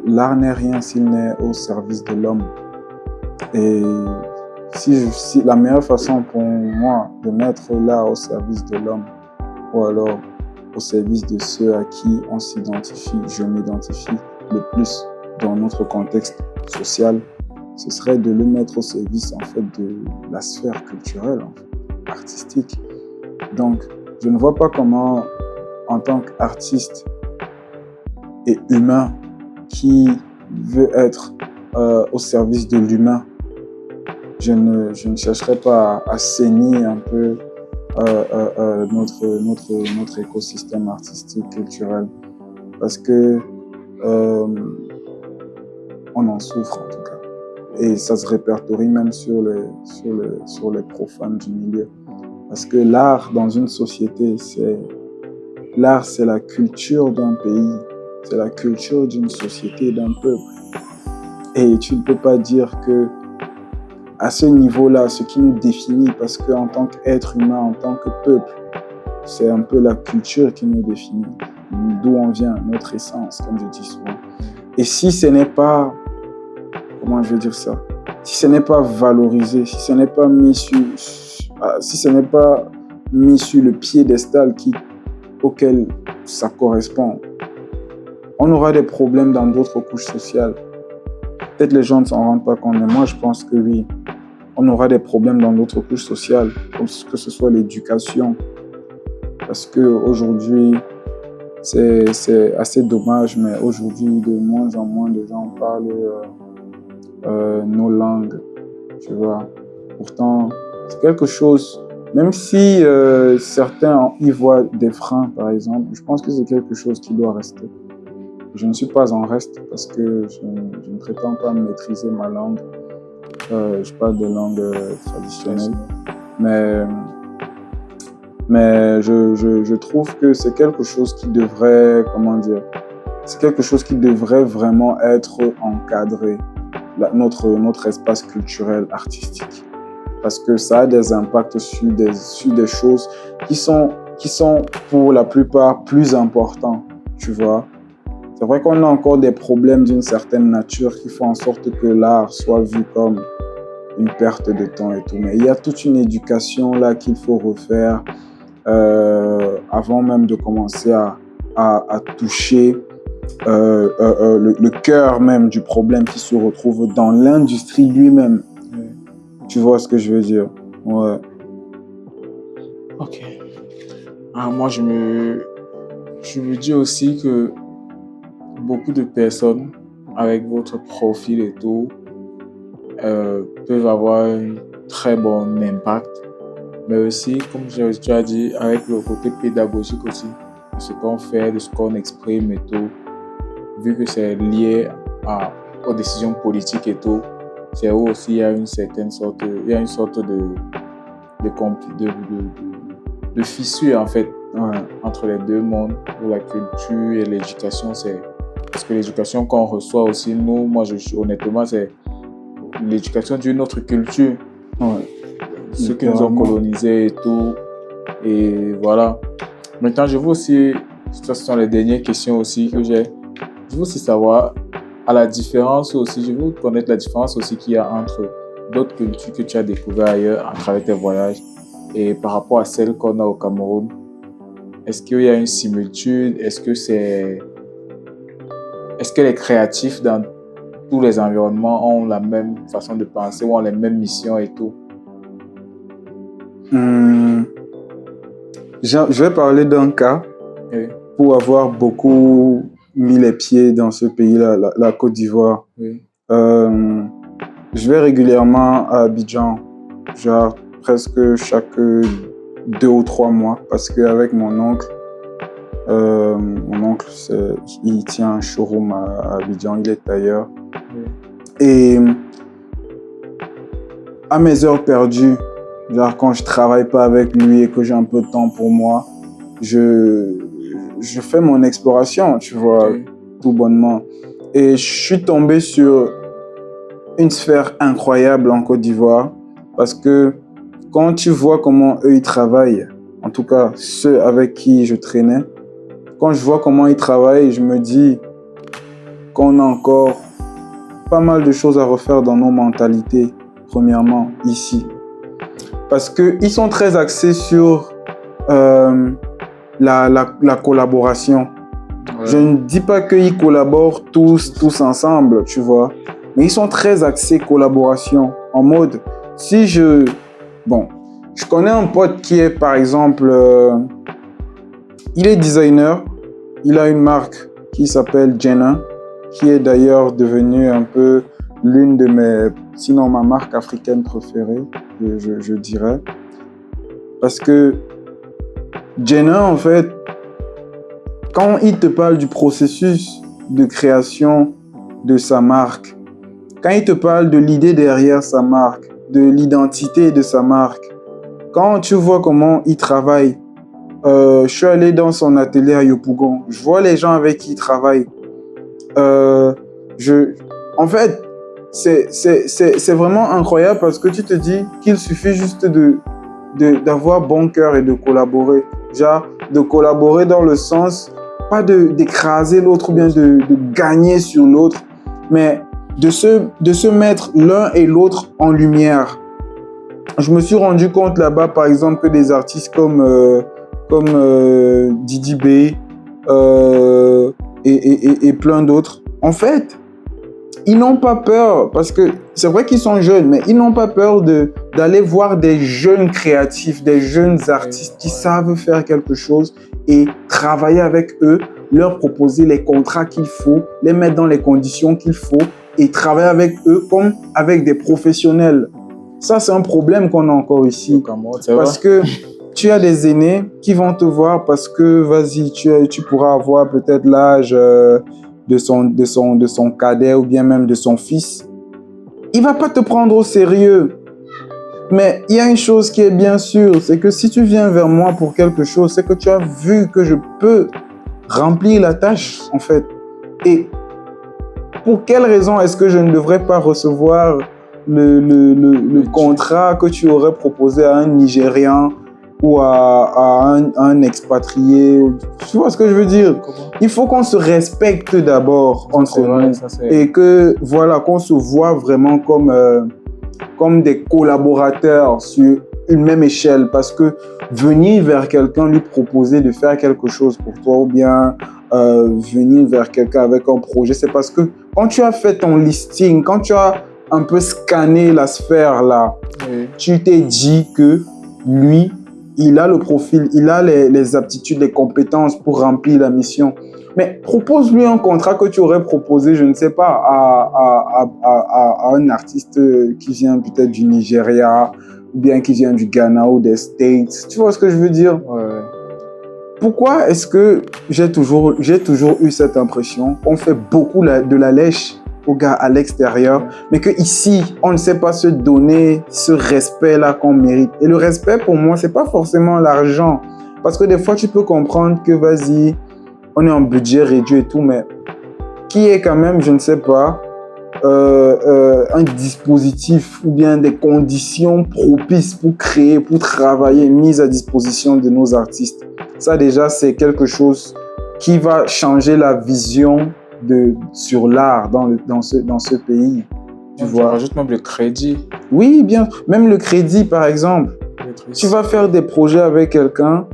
l'art n'est rien s'il n'est au service de l'homme. Et si la meilleure façon pour moi de mettre l'art au service de l'homme, ou alors au service de ceux à qui on s'identifie, je m'identifie le plus dans notre contexte social, ce serait de le mettre au service en fait de la sphère culturelle, en fait, artistique. Donc, je ne vois pas comment, en tant qu'artiste et humain qui veut être au service de l'humain, je ne chercherai pas à saigner un peu notre écosystème artistique, culturel, parce que on en souffre en tout cas. Et ça se répertorie même sur les profanes du milieu. Parce que l'art dans une société, l'art, c'est la culture d'un pays, c'est la culture d'une société, d'un peuple. Et tu ne peux pas dire que à ce niveau-là, ce qui nous définit, parce qu'en tant qu'être humain, en tant que peuple, c'est un peu la culture qui nous définit, d'où on vient, notre essence, comme je dis souvent. Et si ce n'est pas, comment je vais dire ça, si ce n'est pas valorisé, si ce n'est pas mis sur le piédestal auquel ça correspond, on aura des problèmes dans d'autres couches sociales. Peut-être les gens ne s'en rendent pas compte, mais moi je pense que oui, on aura des problèmes dans d'autres couches sociales, comme que ce soit l'éducation. Parce qu'aujourd'hui, c'est assez dommage, mais aujourd'hui, de moins en moins de gens parlent nos langues, tu vois. Pourtant, c'est quelque chose, même si certains y voient des freins, par exemple, je pense que c'est quelque chose qui doit rester. Je ne suis pas en reste parce que je ne prétends pas maîtriser ma langue. Je parle de langue traditionnelle, mais je trouve que c'est quelque chose qui devrait, c'est quelque chose qui devrait vraiment être encadré, notre espace culturel, artistique, parce que ça a des impacts sur des choses qui sont pour la plupart plus importants, tu vois. C'est vrai qu'on a encore des problèmes d'une certaine nature qui font en sorte que l'art soit vu comme une perte de temps et tout. Mais il y a toute une éducation là qu'il faut refaire avant même de commencer à toucher le cœur même du problème qui se retrouve dans l'industrie lui-même. Tu vois ce que je veux dire? Ouais. Ok. Moi, je me dis aussi que beaucoup de personnes avec votre profil et tout peuvent avoir un très bon impact, mais aussi, comme tu as dit, avec le côté pédagogique aussi, de ce qu'on fait, de ce qu'on exprime et tout, vu que c'est lié aux décisions politiques et tout, c'est où aussi il y a une sorte de de fissure, en fait, Ouais. entre les deux mondes, où la culture et l'éducation, c'est... Parce que l'éducation qu'on reçoit aussi, nous, moi, honnêtement, c'est l'éducation d'une autre culture. Ouais. Ceux qui nous ont Littéralement. colonisés et tout. Et voilà. Maintenant, je veux aussi, ça ce sont les dernières questions aussi que j'ai. Je veux aussi savoir, à la différence aussi, je veux connaître la différence aussi qu'il y a entre d'autres cultures que tu as découvertes ailleurs à travers tes voyages et par rapport à celles qu'on a au Cameroun. Est-ce qu'il y a une similitude? Est-ce que les créatifs dans tous les environnements ont la même façon de penser ou ont les mêmes missions et tout? Je vais parler d'un cas Oui, pour avoir beaucoup mis les pieds dans ce pays-là, la Côte d'Ivoire. oui, Je vais régulièrement à Abidjan, genre presque chaque 2 ou 3 mois, parce qu'avec mon oncle, il tient un showroom à Abidjan, il est tailleur. oui. Et à mes heures perdues, genre quand je travaille pas avec lui et que j'ai un peu de temps pour moi, je fais mon exploration, tu vois, Oui. tout bonnement. Et je suis tombé sur une sphère incroyable en Côte d'Ivoire, parce que quand tu vois comment eux ils travaillent, en tout cas ceux avec qui je traînais, quand je vois comment ils travaillent, je me dis qu'on a encore pas mal de choses à refaire dans nos mentalités, premièrement, ici. Parce qu'ils sont très axés sur la collaboration. Ouais. Je ne dis pas qu'ils collaborent tous ensemble, tu vois. Mais ils sont très axés collaboration. En mode, Bon, je connais un pote qui est, par exemple, il est designer. Il a une marque qui s'appelle Jenna, qui est d'ailleurs devenue un peu l'une de sinon ma marque africaine préférée, je dirais. Parce que Jenna, en fait, quand il te parle du processus de création de sa marque, quand il te parle de l'idée derrière sa marque, de l'identité de sa marque, quand tu vois comment il travaille, je suis allé dans son atelier à Yopougon, je vois les gens avec qui il travaille. En fait, c'est vraiment incroyable parce que tu te dis qu'il suffit juste d'avoir bon cœur et de collaborer. Genre, de collaborer dans le sens, pas d'écraser l'autre ou bien de gagner sur l'autre, mais de se mettre l'un et l'autre en lumière. Je me suis rendu compte là-bas, par exemple, que des artistes comme Didi B et plein d'autres, en fait, ils n'ont pas peur, parce que c'est vrai qu'ils sont jeunes, mais ils n'ont pas peur d'aller voir des jeunes créatifs, des jeunes artistes qui savent faire quelque chose et travailler avec eux, leur proposer les contrats qu'il faut, les mettre dans les conditions qu'il faut et travailler avec eux comme avec des professionnels. Ça, c'est un problème qu'on a encore ici. Parce que tu as des aînés qui vont te voir parce que, vas-y, tu pourras avoir peut-être l'âge de son cadet ou bien même de son fils. Il ne va pas te prendre au sérieux. Mais il y a une chose qui est bien sûre, c'est que si tu viens vers moi pour quelque chose, c'est que tu as vu que je peux remplir la tâche, en fait. Et pour quelle raison est-ce que je ne devrais pas recevoir le contrat que tu aurais proposé à un Nigérian ou à un expatrié? Tu vois ce que je veux dire? Il faut qu'on se respecte d'abord entre nous et que voilà, qu'on se voit vraiment comme des collaborateurs sur une même échelle, parce que venir vers quelqu'un, lui proposer de faire quelque chose pour toi ou bien venir vers quelqu'un avec un projet, c'est parce que quand tu as fait ton listing, quand tu as un peu scanné la sphère là, tu t'es dit que lui, il a le profil, il a les aptitudes, les compétences pour remplir la mission. Mais propose-lui un contrat que tu aurais proposé, je ne sais pas, à un artiste qui vient peut-être du Nigeria, ou bien qui vient du Ghana ou des States. Tu vois ce que je veux dire? Ouais. Pourquoi est-ce que j'ai toujours eu cette impression qu'on fait beaucoup de la lèche aux gars à l'extérieur, mais que ici, on ne sait pas se donner ce respect-là qu'on mérite. Et le respect, pour moi, c'est pas forcément l'argent. Parce que des fois, tu peux comprendre que, vas-y, on est en budget réduit et tout, mais qui est quand même, je ne sais pas, un dispositif ou bien des conditions propices pour créer, pour travailler, mises à disposition de nos artistes. Ça, déjà, c'est quelque chose qui va changer la vision sur l'art dans ce pays. Tu vois. Rajoute même le crédit. Oui, bien. Même le crédit, par exemple. Tu vas faire des projets avec quelqu'un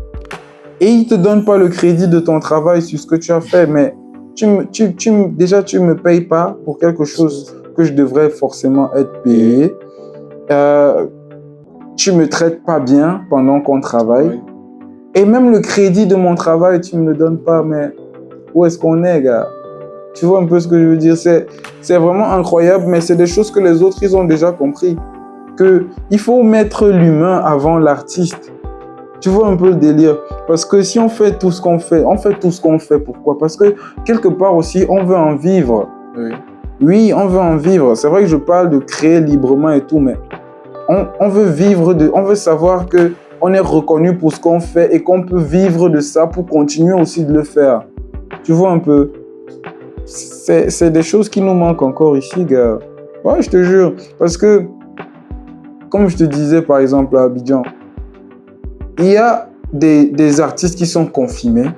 et il ne te donne pas le crédit de ton travail sur ce que tu as fait, mais déjà, tu ne me payes pas pour quelque chose que je devrais forcément être payé. Tu ne me traites pas bien pendant qu'on travaille. Oui. Et même le crédit de mon travail, tu ne me le donnes pas, mais où est-ce qu'on est, gars? Tu vois un peu ce que je veux dire? C'est vraiment incroyable, mais c'est des choses que les autres, ils ont déjà compris. qu'il faut mettre l'humain avant l'artiste. Tu vois un peu le délire? Parce que si on fait tout ce qu'on fait, on fait tout ce qu'on fait. Pourquoi? Parce que quelque part aussi, on veut en vivre. Oui. Oui, on veut en vivre. C'est vrai que je parle de créer librement et tout, mais on veut vivre, on veut savoir qu'on est reconnu pour ce qu'on fait et qu'on peut vivre de ça pour continuer aussi de le faire. Tu vois un peu? C'est des choses qui nous manquent encore ici, gars. Ouais, je te jure. Parce que, comme je te disais, par exemple, à Abidjan, il y a des artistes qui sont confinés,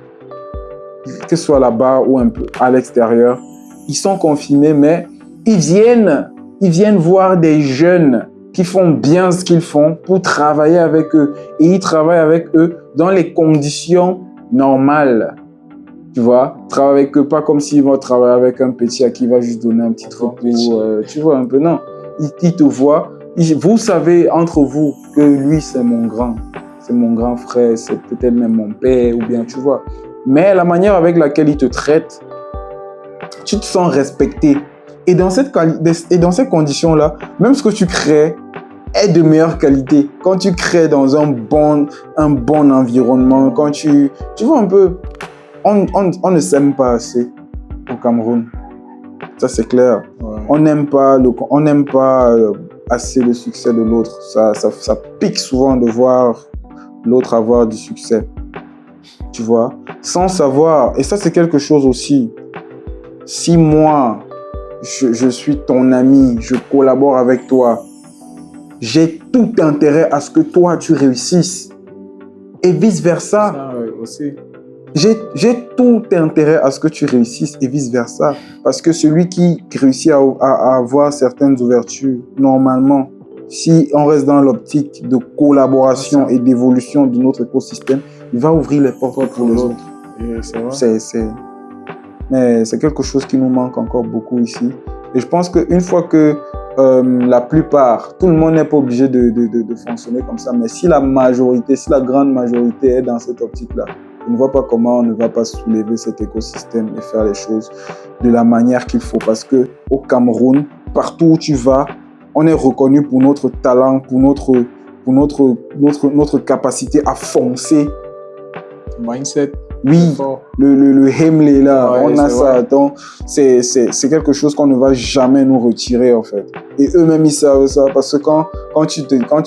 que ce soit là-bas ou un peu à l'extérieur. Ils sont confinés, mais ils viennent voir des jeunes qui font bien ce qu'ils font pour travailler avec eux. Et ils travaillent avec eux dans les conditions normales. Tu vois, travailler avec eux, pas comme s'ils vont travailler avec un petit à qui il va juste donner un petit truc. Tu vois un peu, non. Ils te voient. Vous savez entre vous que lui, c'est mon grand frère, c'est peut-être même mon père, ou bien, tu vois. Mais la manière avec laquelle il te traite, tu te sens respecté. Et dans ces conditions-là, même ce que tu crées est de meilleure qualité. Quand tu crées dans un bon environnement, quand tu vois un peu, on ne s'aime pas assez au Cameroun. Ça, c'est clair. Ouais. On n'aime pas assez le succès de l'autre. Ça pique souvent de voir l'autre avoir du succès. Tu vois? Sans savoir, et ça, c'est quelque chose aussi. Si moi, je suis ton ami, je collabore avec toi, j'ai tout intérêt à ce que toi, tu réussisses. Et vice-versa. Ça, oui, aussi. J'ai tout intérêt à ce que tu réussisses et vice-versa. Parce que celui qui réussit à avoir certaines ouvertures, normalement, si on reste dans l'optique de collaboration et d'évolution de notre écosystème, il va ouvrir les portes pour les autres. Mais c'est quelque chose qui nous manque encore beaucoup ici. Et je pense qu'une fois que la plupart, tout le monde n'est pas obligé de fonctionner comme ça, mais si la grande majorité est dans cette optique-là, je ne vois pas comment on ne va pas soulever cet écosystème et faire les choses de la manière qu'il faut. Parce qu'au Cameroun, partout où tu vas, on est reconnu pour notre talent, pour notre capacité à foncer. Mindset. Oui, le Hemley là, ouais, on a ça. Donc, c'est quelque chose qu'on ne va jamais nous retirer en fait. Et eux-mêmes, ils savent ça. Parce que quand tu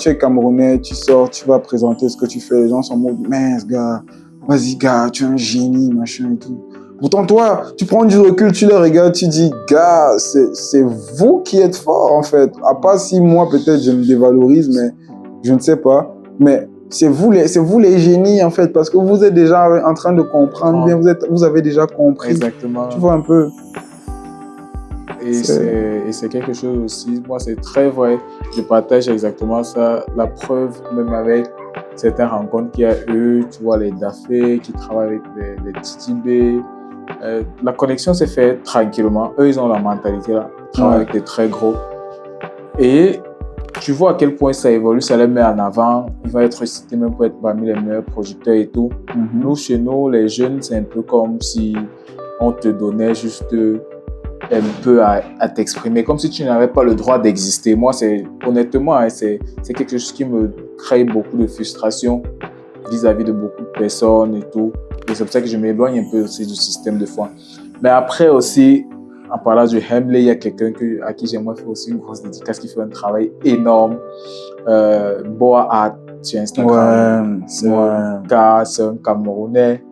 es Camerounais, tu sors, tu vas présenter ce que tu fais, les gens sont en mode, mince gars, vas-y gars, tu es un génie, machin et tout. Pourtant, toi, tu prends du recul, tu les regardes, tu dis, gars, c'est vous qui êtes forts en fait. À part si moi, peut-être, je me dévalorise, mais je ne sais pas. Mais c'est vous les génies en fait, parce que vous êtes déjà en train de comprendre bien, vous avez déjà compris. Exactement. Tu vois un peu. Et c'est quelque chose aussi, moi c'est très vrai, je partage exactement ça. La preuve, même avec certaines rencontres qu'il y a eu, tu vois les Dafé qui travaillent avec les Titibé. La connexion s'est faite tranquillement. Eux, ils ont la mentalité là, ils travaillent avec des très gros. Et tu vois à quel point ça évolue, ça les met en avant. Il va être cité même pour être parmi les meilleurs producteurs et tout. Mm-hmm. Nous, chez nous, les jeunes, c'est un peu comme si on te donnait juste un peu à t'exprimer, comme si tu n'avais pas le droit d'exister. Moi, honnêtement, c'est quelque chose qui me crée beaucoup de frustration vis-à-vis de beaucoup de personnes et tout. Et c'est pour ça que je m'éloigne un peu aussi du système de foi. Mais après aussi, en parlant du Hemley, il y a quelqu'un à qui j'aimerais faire aussi une grosse dédicace qui fait un travail énorme. Boa Art sur Instagram. C'est un Camerounais.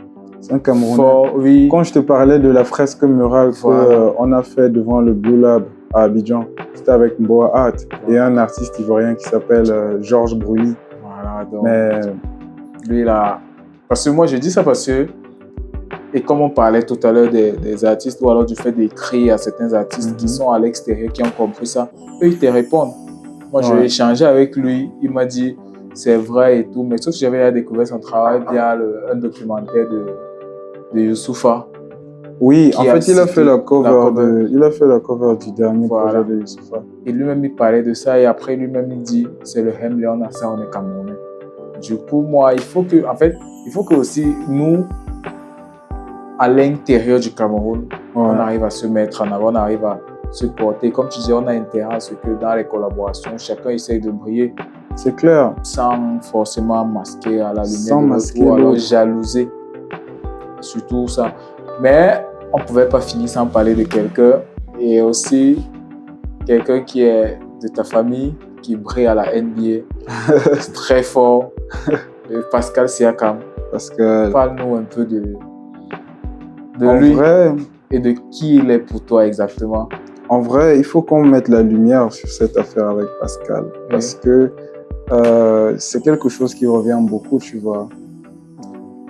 C'est un Camerounais. Fort, oui. Quand je te parlais de la fresque murale qu'on a fait devant le Blue Lab à Abidjan, c'était avec Boa Art et un artiste ivoirien qui s'appelle Georges Brully. Voilà, donc, mais lui là, parce que moi je dis ça parce que, et comme on parlait tout à l'heure des artistes ou alors du fait d'écrire à certains artistes qui sont à l'extérieur, qui ont compris ça, eux ils te répondent. Moi j'ai échangé avec lui, il m'a dit c'est vrai et tout, mais sauf que j'avais découvert son travail via un documentaire de Youssoupha. Oui, en fait, il a fait la cover du dernier projet de Youssoupha. Et lui-même, il parlait de ça. Et après, lui-même, il dit, c'est le Hemley, on a ça, on est Camerounais. Du coup, moi, il faut que aussi, nous, à l'intérieur du Cameroun, on arrive à se mettre en avant, on arrive à se porter. Comme tu disais, on a intérêt à ce que dans les collaborations, chacun essaye de briller. C'est clair. Sans forcément masquer à la lumière sans de masquer l'autre, ou alors jalouser. Surtout ça. Mais on ne pouvait pas finir sans parler de quelqu'un. Et aussi, quelqu'un qui est de ta famille, qui brille à la NBA. C'est très fort. Pascal Siakam. Pascal. Parle-nous un peu de lui. Vrai, et de qui il est pour toi exactement. En vrai, il faut qu'on mette la lumière sur cette affaire avec Pascal. Parce que c'est quelque chose qui revient beaucoup, tu vois.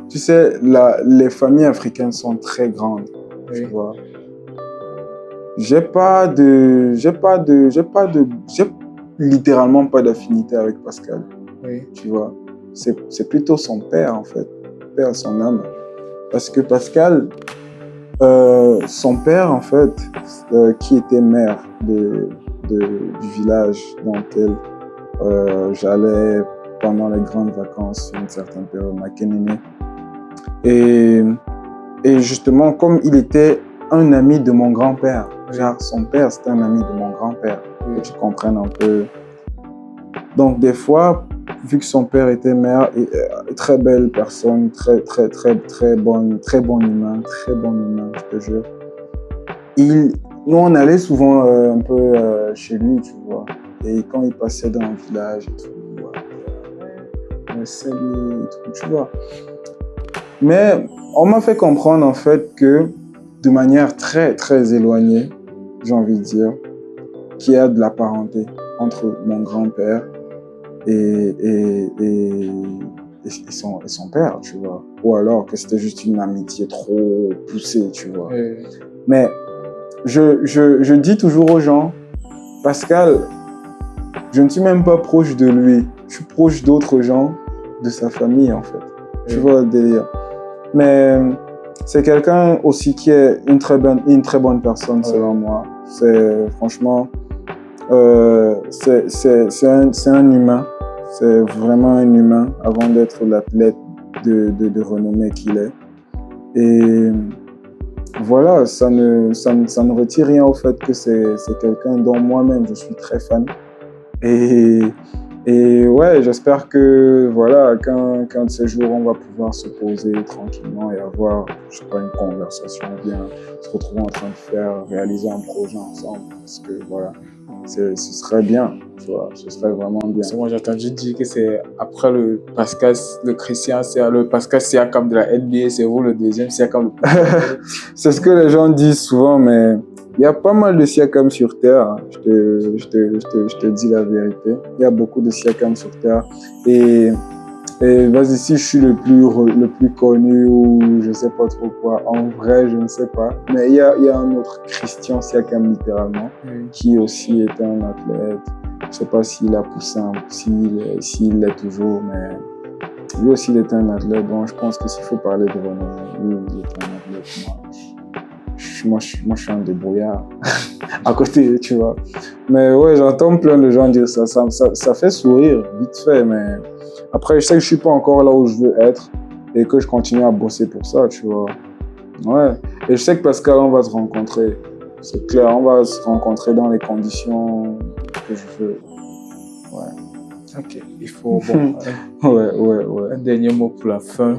Tu sais, les familles africaines sont très grandes, tu vois. J'ai littéralement pas d'affinité avec Pascal, tu vois. C'est plutôt son père, en fait, père son âme. Parce que Pascal, son père, en fait, qui était maire du village dans lequel j'allais pendant les grandes vacances, une certaine période, Makénéné. Et justement, comme il était un ami de mon grand-père, genre son père, c'était un ami de mon grand-père, que tu comprennes un peu. Donc, des fois, vu que son père était maire, et, très belle personne, très bon humain, je te jure. Nous, on allait souvent un peu chez lui, tu vois. Et quand il passait dans le village et tout, salut et tout, tu vois. Mais on m'a fait comprendre en fait que de manière très éloignée, j'ai envie de dire, qu'il y a de la parenté entre mon grand-père et son père, tu vois. Ou alors que c'était juste une amitié trop poussée, tu vois. Mais je dis toujours aux gens, Pascal, je ne suis même pas proche de lui. Je suis proche d'autres gens de sa famille, en fait. Tu vois le délire. Mais c'est quelqu'un aussi qui est une très bonne personne, selon moi. C'est franchement, c'est un humain. C'est vraiment un humain avant d'être l'athlète de renommée qu'il est. Et voilà, ça ne retire rien au fait que c'est quelqu'un dont moi-même je suis très fan. Et ouais, j'espère que voilà, qu'un de ces jours, on va pouvoir se poser tranquillement et avoir, je sais pas, une conversation, ou bien se retrouver en train de réaliser un projet ensemble. Parce que voilà, ce serait bien, tu vois, ce serait vraiment bien. Moi, j'ai entendu dire que c'est après le Pascal Siakam de la NBA, c'est vous le deuxième Siakam. C'est ce que les gens disent souvent, mais il y a pas mal de Siakam sur Terre, hein. Je te dis la vérité. Il y a beaucoup de Siakam sur Terre. Et vas-y, si je suis le plus connu ou je sais pas trop quoi, en vrai, je ne sais pas. Mais il y a un autre Christian Siakam, littéralement, qui aussi est un athlète. Je sais pas s'il a poussé, s'il l'est toujours, mais lui aussi, il est un athlète. Donc, je pense que s'il faut parler de renommée, lui, il est un athlète. Moi, je suis un débrouillard à côté, tu vois. Mais ouais, j'entends plein de gens dire ça. Ça fait sourire, vite fait, mais après, je sais que je suis pas encore là où je veux être et que je continue à bosser pour ça, tu vois. Ouais. Et je sais que Pascal, on va se rencontrer. C'est clair, on va se rencontrer dans les conditions que je veux. Ouais. Ok, il faut... ouais. Un dernier mot pour la fin.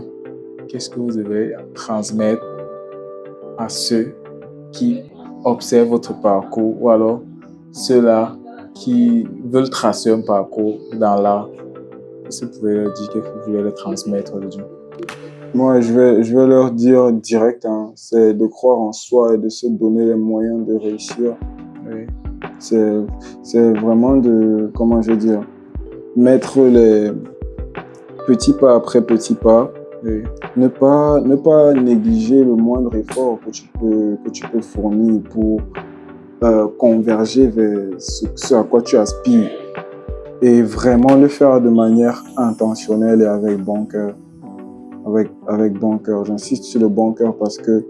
Qu'est-ce que vous devez transmettre à ceux qui observent votre parcours ou alors ceux-là qui veulent tracer un parcours dans l'art, est-ce que vous pouvez leur dire qu'est-ce que vous voulez leur transmettre aujourd'hui? Moi, je vais leur dire direct, hein, c'est de croire en soi et de se donner les moyens de réussir. Oui. C'est vraiment de, comment je vais dire, mettre les petits pas après petits pas. Oui. Ne pas négliger le moindre effort que tu peux fournir pour converger vers ce à quoi tu aspires. Et vraiment le faire de manière intentionnelle et avec bon cœur. Avec bon cœur. J'insiste sur le bon cœur parce que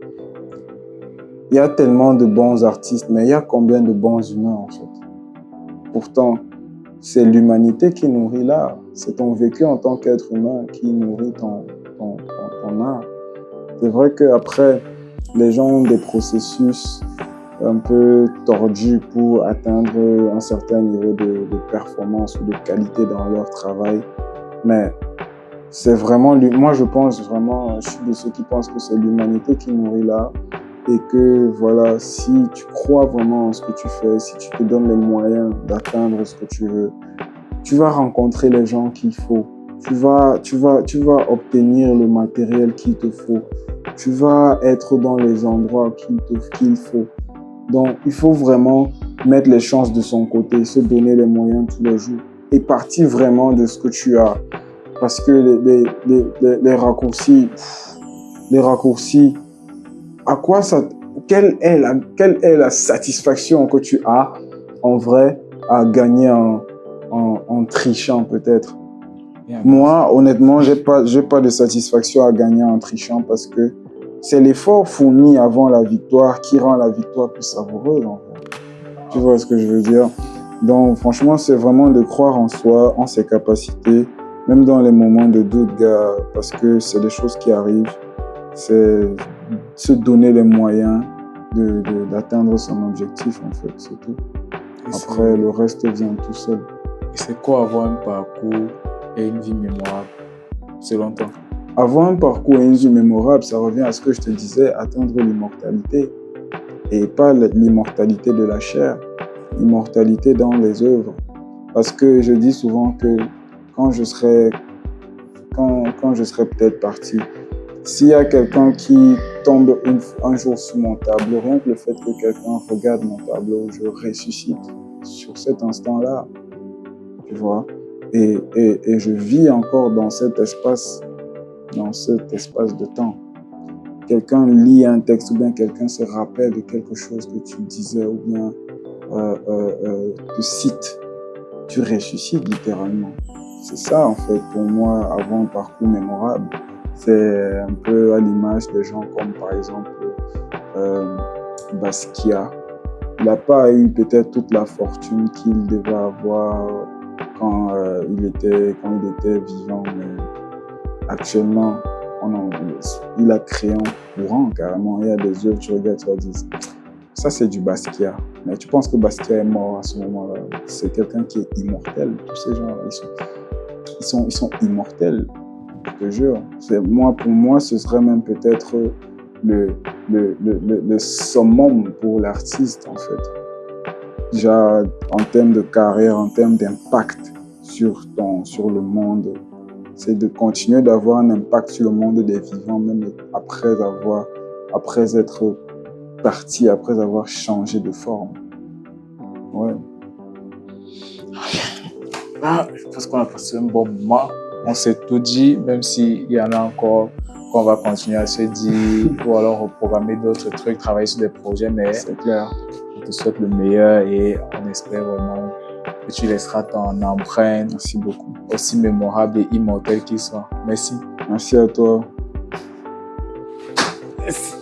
il y a tellement de bons artistes, mais il y a combien de bons humains en fait? Pourtant, c'est l'humanité qui nourrit l'art. C'est ton vécu en tant qu'être humain qui nourrit ton art. C'est vrai qu'après, les gens ont des processus un peu tordus pour atteindre un certain niveau de performance ou de qualité dans leur travail. Mais c'est vraiment, moi je pense vraiment, je suis de ceux qui pensent que c'est l'humanité qui nourrit l'art et que voilà, si tu crois vraiment en ce que tu fais, si tu te donnes les moyens d'atteindre ce que tu veux, tu vas rencontrer les gens qu'il faut. Tu vas obtenir le matériel qu'il te faut. Tu vas être dans les endroits qu'il faut. Donc, il faut vraiment mettre les chances de son côté, se donner les moyens tous les jours et partir vraiment de ce que tu as. Parce que les raccourcis, à quoi ça, quelle est la satisfaction que tu as en vrai à gagner en trichant peut-être? Moi, honnêtement, j'ai pas de satisfaction à gagner en trichant parce que c'est l'effort fourni avant la victoire qui rend la victoire plus savoureuse, en fait. Tu vois ce que je veux dire? Donc, franchement, c'est vraiment de croire en soi, en ses capacités, même dans les moments de doute, gars, parce que c'est des choses qui arrivent. C'est se donner les moyens d'atteindre son objectif, en fait, c'est tout. Après, le reste vient tout seul. Et c'est quoi avoir un parcours et une vie mémorable, selon toi? Avoir un parcours et une vie mémorable, ça revient à ce que je te disais, atteindre l'immortalité. Et pas l'immortalité de la chair, l'immortalité dans les œuvres. Parce que je dis souvent que quand je serai peut-être parti, s'il y a quelqu'un qui tombe un jour sous mon tableau, rien que le fait que quelqu'un regarde mon tableau, je ressuscite sur cet instant-là, tu vois. Et je vis encore dans cet espace de temps. Quelqu'un lit un texte ou bien quelqu'un se rappelle de quelque chose que tu disais ou bien te cite, tu ressuscites littéralement. C'est ça en fait pour moi avoir un parcours mémorable. C'est un peu à l'image des gens comme par exemple Basquiat. Il n'a pas eu peut-être toute la fortune qu'il devait avoir quand il était vivant, mais actuellement, il a créé un courant carrément. Il y a des œuvres, tu regardes, tu vas dire, ça c'est du Basquiat. Mais tu penses que Basquiat est mort à ce moment-là? C'est quelqu'un qui est immortel. Tous ces gens-là, ils sont immortels, je te jure. Pour moi, ce serait même peut-être le summum pour l'artiste, en fait. Déjà, en termes de carrière, en termes d'impact sur le monde, c'est de continuer d'avoir un impact sur le monde des vivants, même après être parti, après avoir changé de forme. Ouais. Ah, je pense qu'on a passé un bon moment. On s'est tout dit, même s'il y en a encore qu'on va continuer à se dire, ou alors reprogrammer d'autres trucs, travailler sur des projets, mais c'est clair. Je te souhaite le meilleur et on espère vraiment que tu laisseras ton empreinte. Merci beaucoup. Aussi mémorable et immortelle qu'il soit. Merci. Merci à toi. Merci.